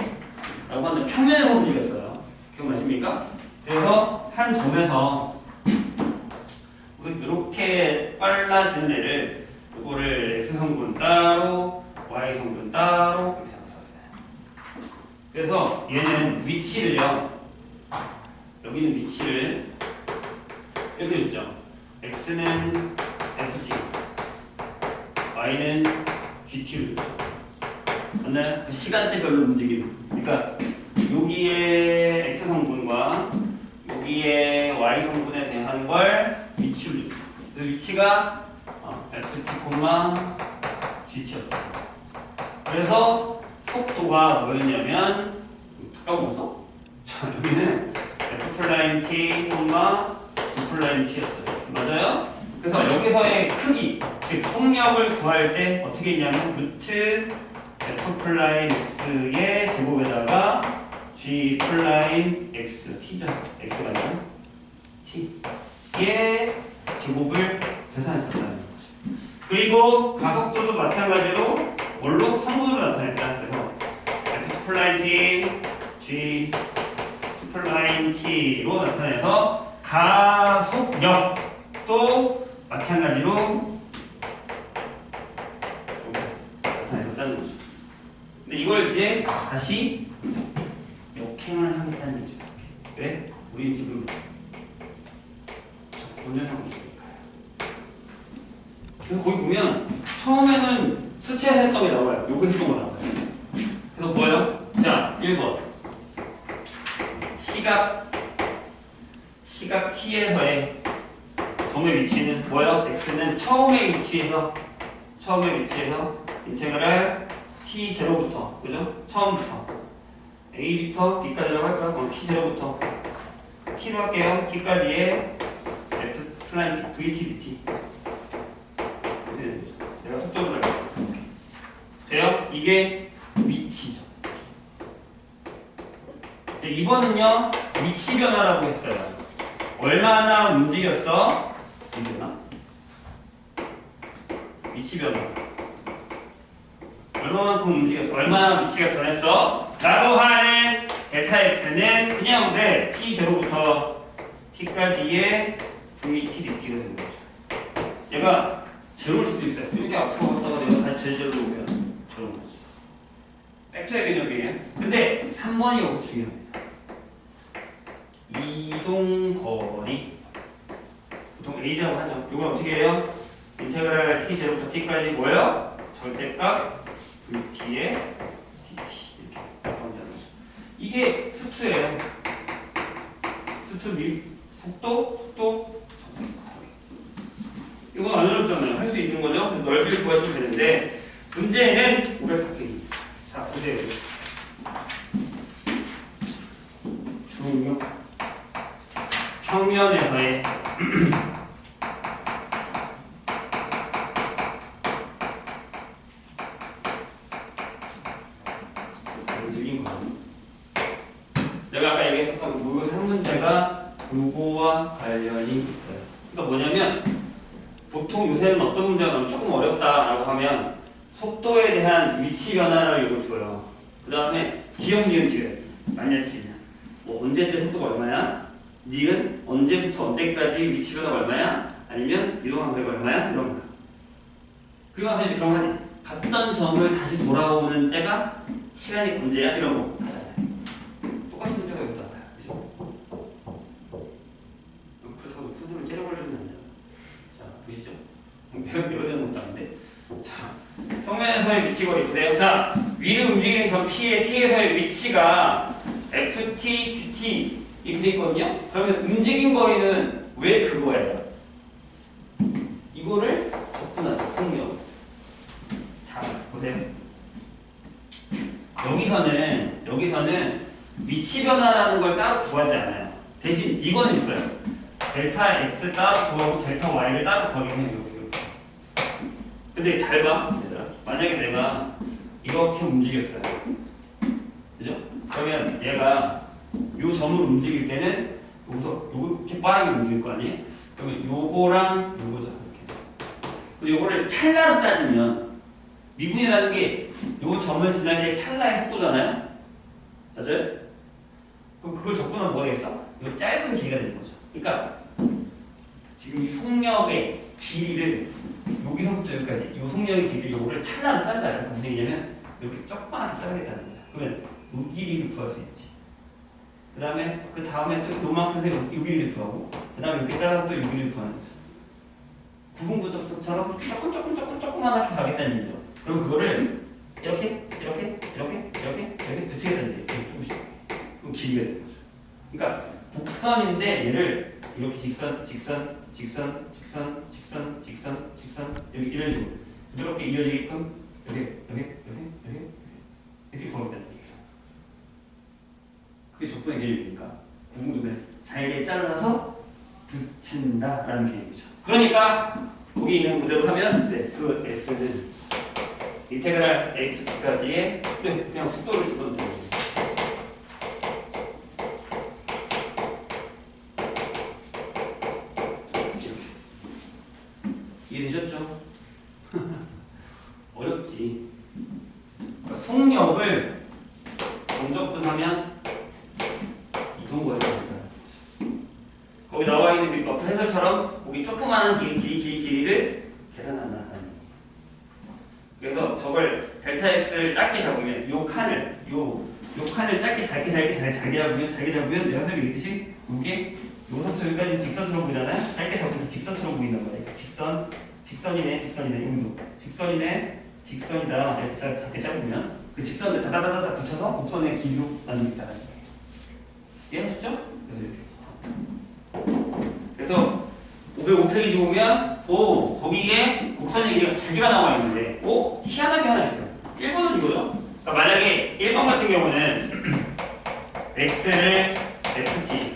라고 하면 평면에서 움직였어요. 기억나십니까? 그래서 한 점에서 이렇게 빨라지는 애를 이거를 x성분 따로 y성분 따로 이렇게 잡았었어요. 그래서 얘는 위치를요. 여기는 위치를 이렇게 줬죠. x는 ft, y는 gt로 줬죠. 맞나요? 그 시간대별로 움직이는. 그러니까 여기에 x성분과 여기에 y성분에 대한 걸 위치로 줬죠. 그 위치가 ft, gt였어요. 그래서 속도가 뭐였냐면 가까워서 자 여기는 f' t, g' t였어요. 맞아요? 그래서 여기서의 크기, 즉 속력을 구할 때 어떻게 했냐면 루트 f'(x의) 제곱에다가 g'(x) t죠. x가 아니라 t의 제곱을 계산했었다는 거죠. 그리고 가속도도 마찬가지로 뭘로? 성분으로 나타냈다. 그래서 f'(t), g'(t로 나타내서 가속력도 마찬가지로 나타냈었다는 거죠. 근데 이걸 이제 다시 역행을 하겠다는 거죠. 왜? 우리 지금 운전하고 있으니까요. 그래서 거기 보면 처음에는 수치에서 했던 게 나와요. 요거 했던 거 나와요. 그래서 뭐예요? 자, 1번 시각 t에서의 점의 위치는 뭐예요? x는 처음의 위치에서 인테그랄 t0부터 그죠? 처음부터 a부터 b까지라고 할까요? 그럼 t0부터 t로 할게요. t까지의 f' vt dt 내가 속도를 알고 돼요? 이게 위치죠. 2번은요 위치 변화라고 했어요. 얼마나 움직였어? 위치 변화. 얼마만큼 움직였어? 얼마나 위치가 변했어? 라고 하는 델타 x는 그냥 왜 t0부터 t까지의 vt dt가 되는 거죠. 얘가 제로일 수도 있어요. 이렇게 앞으로 갔다가 내가 다시 제로로 오면 저런 거죠. 벡터의 개념이에요. 근데 3번이 여기서 중요합니다. 이동거리 보통 a라고 하죠. 이건 어떻게 해요? 인테그랄 t0부터 t까지 뭐예요? 절대값 vt의 dt 이렇게 나온다는 거죠. 이게 수투예요. 수투 속도 이건 안 어렵잖아요. 할 수 있는 거죠. 넓이를 구하시면 되는데 문제는 540개입니다. 자 보세요. 중력 평면에서의 움직인 거. 내가 아까 얘기했었던 모의고사 한 문제가 요거와 관련이 있어요. 그러니까 뭐냐면 보통 요새는 어떤 문제가 나오면 조금 어렵다라고 하면 속도에 대한 위치 변화를 이거 줘요. 그 다음에 기억, 니은, 뒤였지. 맞냐, 틀리냐. 뭐 언제 때 속도가 얼마야? 니은 언제부터 언제까지 위치 변화가 얼마야? 아니면 이동한 거리가 얼마야? 이런 거. 그리고 나서 이제 그런 거 하지. 갔던 점을 다시 돌아오는 때가 시간이 언제야? 이런 거 하잖아요. 똑같은 문제가 여기 나와요. 그죠? 그렇다고 순서를 째려버리면 안 돼요. 자, 보시죠. 배워내는 것도 아닌데. 자, 평면에서의 위치거리 보세요. 자, 위를 움직이는 점 P의 T에서의 위치가 FT, GT 이렇게 돼 있거든요. 그러면 움직인 거리는 왜 그거예요? 이거를 접근하죠. 속력. 자, 보세요. 여기서는 위치 변화라는 걸 따로 구하지 않아요. 대신 이건 있어요. 델타 X 따로 구하고 델타 Y를 따로 구하긴 해요. 근데 잘 봐, 얘들아. 만약에 내가 이렇게 움직였어요. 그죠? 그러면 얘가 요 점을 움직일 때는 여기서 이렇게 빠르게 움직일 거 아니에요? 그러면 요거랑 요거죠. 이렇게. 요거를 찰나로 따지면 미분이라는 게 요 점을 지나게 찰나의 속도잖아요? 맞아요? 그걸 적분하면 뭐가 되겠어? 이거 짧은 길이가 되는 거죠. 그러니까 지금 이 속력의 길이를 여기서부터 여기까지 이 속력의 길이를 요거를 찰나로 잘라요. 그러니까 무슨 얘기냐면 이렇게 조그맣게 자르겠다는 거야. 그러면 이 길이를 구할 수 있지. 그 다음에 또 요만큼 해서 이 길이를 구하고 그 다음에 이렇게 잘라서 또 이 길이를 구하는 거죠. 구분구조처럼 조금만하게 가겠다는 얘기죠. 그럼 그거를 이렇게 붙이겠다는 얘기예요. 조금씩. 그럼 길이가 되는 거죠. 그러니까 곡선인데 얘를 이렇게 직선 여기 이런 식으로 부드럽게 이어지게끔 이렇게 구하겠다는 얘기죠. 그게 적분의 개념이니까 구분구조를 잘게 잘라서 붙인다라는 개념이죠. 그러니까 거기 있는 그대로 하면 그 S는 인테그랄 A2까지의 그냥 속도를 집어넣으면 돼요. 이해되셨죠? 어렵지. 그러니까 속력을 정적분하면 이 동거에 거기 나와 있는 밑밥 해설처럼 거기 조그마한 길이를 계산한다. 그래서 저걸 델타 x를 작게 잡으면 요 칸을 짧게 잡으면 내가 설명했듯이 이게 요선부터 여기까지 직선처럼 보이잖아요. 짧게 잡으면 직선처럼 보인단 말이에요. 직선이네 직선이다 이렇게 작게 잡으면 그 직선을 다다다다 붙여서 곡선의 길이로 만듭니다라는 거예요. 이해하셨죠? 그래서 505페이지 보면 거기에 곡선의 길이가 2개가 나와 있는데 희한하게 하나 있어요. 1번은 이거죠. 그러니까 만약에 1번 같은 경우는 x를 ft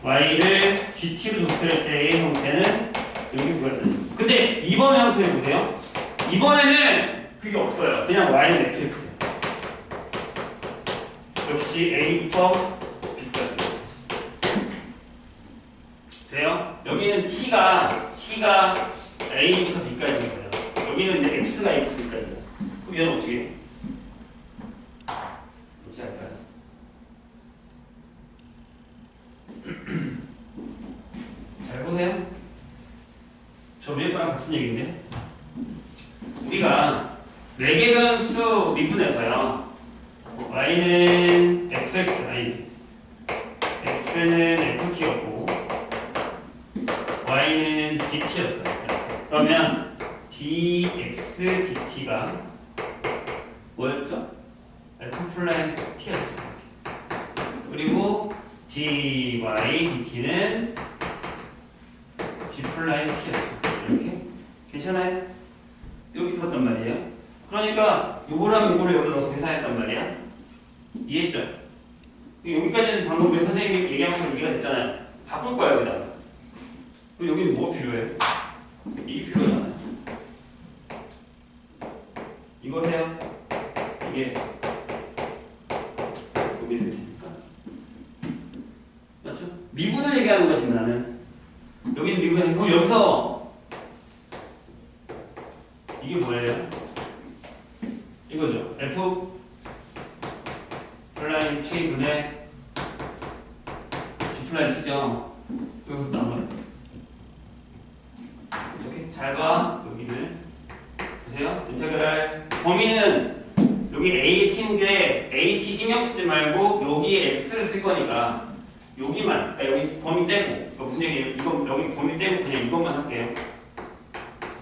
y를 gt로 줬을 때의 형태는 여기 구했어요. 근데 2번의 형태를 보세요. 이번에는 그게 없어요. 그냥 y는 fx예요. 역시 a부터 b까지 돼요? 여기는 t가 a부터 b까지인 거예요. 여기는 이제 x가 a부터 b까지예요. 그럼 얘는 어떻게 해요? 어찌 할까요? 잘 보세요. 저 위에 거랑 같은 얘기인데 우리가 4개 변수 미분해서요. y는 fx, x는 ft였고 y는 dt였어요. 그러면 dx, dt가 뭐였죠? f'(t였죠. 그리고 dy, dt는 g'(t였죠. 이렇게 괜찮아요? 이렇게 들었단 말이에요. 그러니까 요거랑 요거를 여기 넣어서 계산했단 말이야. 이해했죠? 여기까지는 방금 우리 선생님이 얘기한 것처럼 이해가 됐잖아요. 바꿀 거야 여기다가. 그럼 여기는 뭐가 필요해? 이게 필요하잖아요. 이걸 해요. 이게 여기 될 테니까. 맞죠? 미분을 얘기하는 것이 나는. 여기는 미분이 그럼 여기서 이게 뭐예요? 이거죠. f 플라인 t분의 g 플라인 t죠. 여기서 나와요. 이렇게 잘 봐. 여기는 보세요. 인테그랄 범위는 여기 a t인데 a t 신경 쓰지 말고 여기에 x를 쓸 거니까 여기만 그러니까 여기 범위 떼고 무슨 얘기예요? 이거 여기 범위 떼고 그냥 이것만 할게요.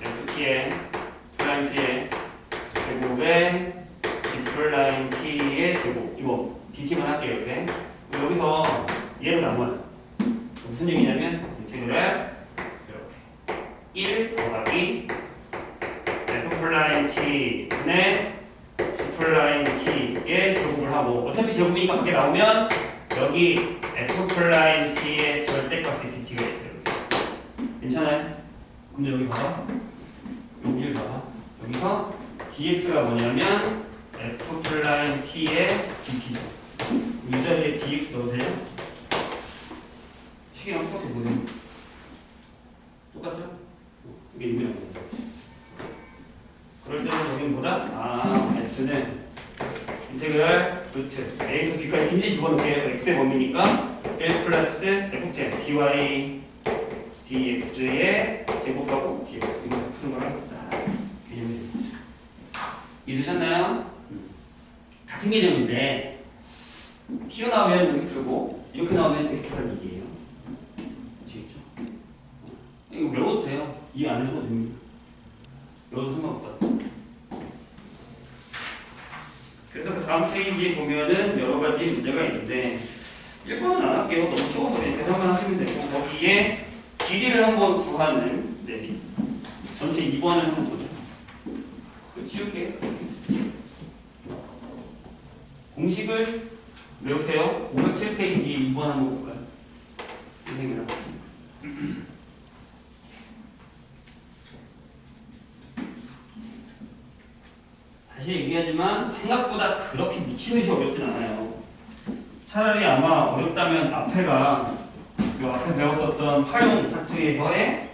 ft의 플라인 t의 제곱에 g 플라인 t의 제곱 이거 dt만 할게요. 이렇게 여기서 얘로 남아요. 무슨 얘기냐면 인테그랄 이렇게 1 더하기 f 플라인 t분의 g 플라인 t의 제곱을 하고 어차피 제곱이니까 밖에 나오면 여기 f 플라인 t의 절대값이 dt가 있어요. 괜찮아요? 근데 여기 봐봐. 여기를 봐봐. 여기서 dx가 뭐냐면 f 플라인 t의 dt죠. 이 자리에 dx 넣어도 돼요? 식이랑 똑같아 보세요. 똑같죠? 이게 6이랑 그럴 때는 여기는 뭐다? x는 인테그랄 인테그랄 루트 a부터 b까지 인지 집어넣을게요. x의 범위니까 1 플러스 fj dy dx의 제곱하고 dx 이거 푸는 거랑 개념이 되는 거죠. 이해되셨나요? 같은 개념인데 튀어나오면 이렇게 풀고 이렇게 나오면 이렇게 풀는 얘기예요. 아시겠죠? 이거 외워도 돼요. 이해 안 해줘도 됩니다. 외워도 상관없다. 그래서 그 다음 페이지에 보면은 여러 가지 문제가 있는데 1번은 안 할게요. 너무 쉬워서 계산만 하시면 되고 거기에 길이를 한번 구하는 전체 2번을 한번 보죠. 이거 치울게요. 공식을 외우세요. 507페이지 2번 한번 볼까요? 선생님이랑 다시 얘기하지만 생각보다 그렇게 미친듯이 어렵진 않아요. 차라리 아마 어렵다면 앞에가 그 앞에 배웠었던 활용 파트에서의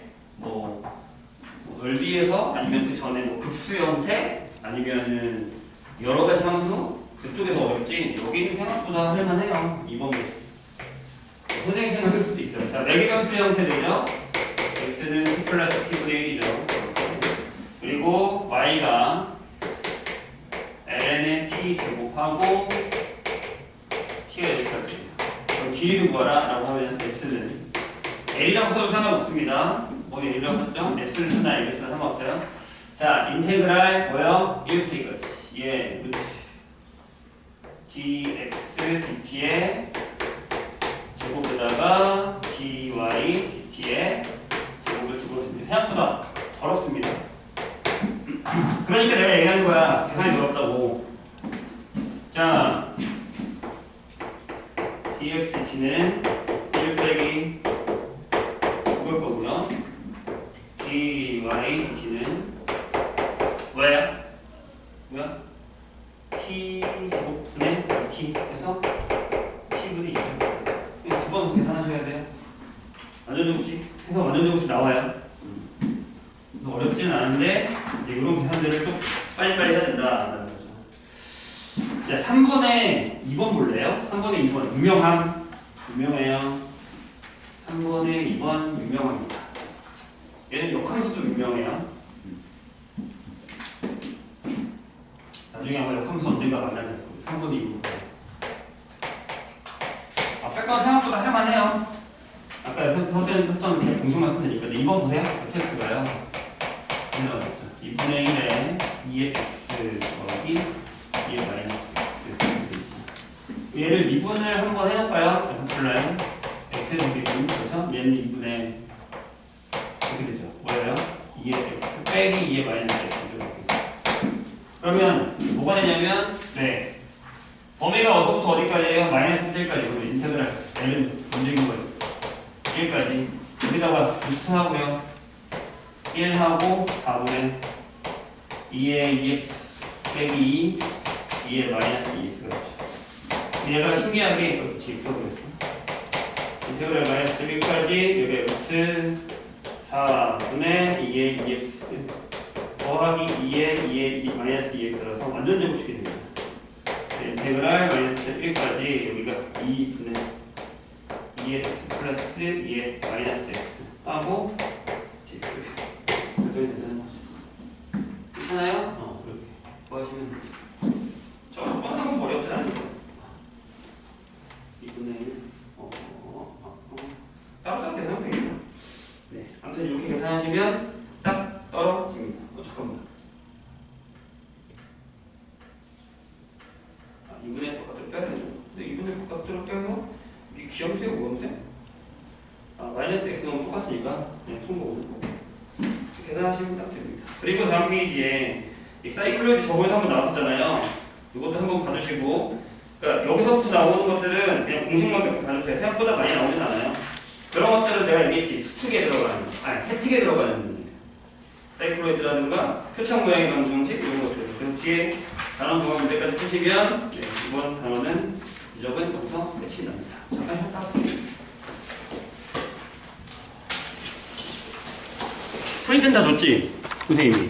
넓이에서 아니면 그 전에 급수 형태 아니면은 여러 가지 함수 그쪽에서 어렵지 여기는 생각보다 할만해요. 2번 선생님 생각할 수도 있어요. 자, 4개 변수 형태들이죠. x는 c 플러스 t분의 1이죠. 그리고 y가 ln의 t 제곱하고 t가 여기까지. 그럼 길이를 구하라 라고 하면 s는 l이라고 써도 상관없습니다. 어디 l이라고 썼죠? s를 쓰나 l을 쓰나 상관없어요. 자, 인테그랄 뭐요? 1부터 2까지. 예, 루트 dx dt의 제곱에다가 dy dt의 제곱을 집어넣습니다. 생각보다 어렵습니다. 그러니까 내가 얘기하는 거야. 계산이 어렵다고. 자, dx dt는 1 빼기 그걸 거고요. dy dt는 뭐야? 뭐야? t 제곱분의 t 해서 t분의 2죠. 집어넣고 계산하셔야 돼요. 완전제곱식 해서 완전제곱식 나와요. 어렵지는 않은데 이제 이런 계산들을 좀 빨리빨리 해야 된다라는 거죠. 자, 3번에 2번 볼래요? 3번에 2번 유명해요. 3번에 2번 유명합니다. 얘는 역함수도 유명해요. 나중에 아마 역함수 언젠가 만날 거예요. 3번에 2번. 앞에 건 생각보다 할만해요. 아까 했던 그냥 공식만 쓰면 되니까. 근데 2번 보세요. fx가요. 2분의 1에 2x 더하기 2의 마이너스 x. 얘를 미분을 한번 해놓을까요? 풀라인 x의 미분. 그래서 얘는 2분의 어떻게 되죠? 뭐예요? 2의 x 빼기 2의 마이너스 x. 그러면 뭐가 되냐면 범위가 어디서부터 어디까지예요? 마이너스 1까지. 그러면 인테그랄 L은 움직인 거예요. 1까지. 여기다가 루트하고요. 1하고 4분의 2의 2x 빼기 2, 2의 마이너스 2x가 되죠. 얘가 신기하게 이렇게 써보겠어. 인테그랄 마이너스 1까지 여기 루트 4분의 2의 2x 더하기 2의 2의 마이너스 2x라서 완전 제곱식이 됩니다. 인테그랄 마이너스 1까지 여기가 2분의 2의 x 플러스 2의 마이너스 x 하고 그렇게 되는 거죠. 괜찮아요? 그렇게 뭐 하시면 저번에 한번 어렵지 않아요. 2분의 1 따로 계산하면 되겠죠. 네, 아무튼 이렇게 계산하시면 딱 떨어집니다. 잠깐만. 2분의 바깥으로 빼야 되죠. 근데 2분의 바깥으로 빼서 이게 기함수예요, 무함수예요? 마이너스 x 너무 똑같으니까 그냥 통보고 계산하시면 딱 됩니다. 그리고 다음 페이지에 이 사이클로이드 저번에도 한번 나왔었잖아요. 이것도 한번 봐주시고, 그러니까 여기서부터 나오는 것들은 그냥 공식만 몇 개 봐주세요. 생각보다 많이 나오진 않아요. 그런 것들은 내가 얘기했지. 수특에 들어가는, 세특에 들어가는 겁니다. 사이클로이드라든가 표창 모양의 방정식 이런 것들. 그럼 뒤에 단원 조합 문제까지 푸시면 이번 단원은 무조건 거기서 끝이 납니다. 잠깐 쉬었다 할게요. 프린트는 다 줬지? 선생님이.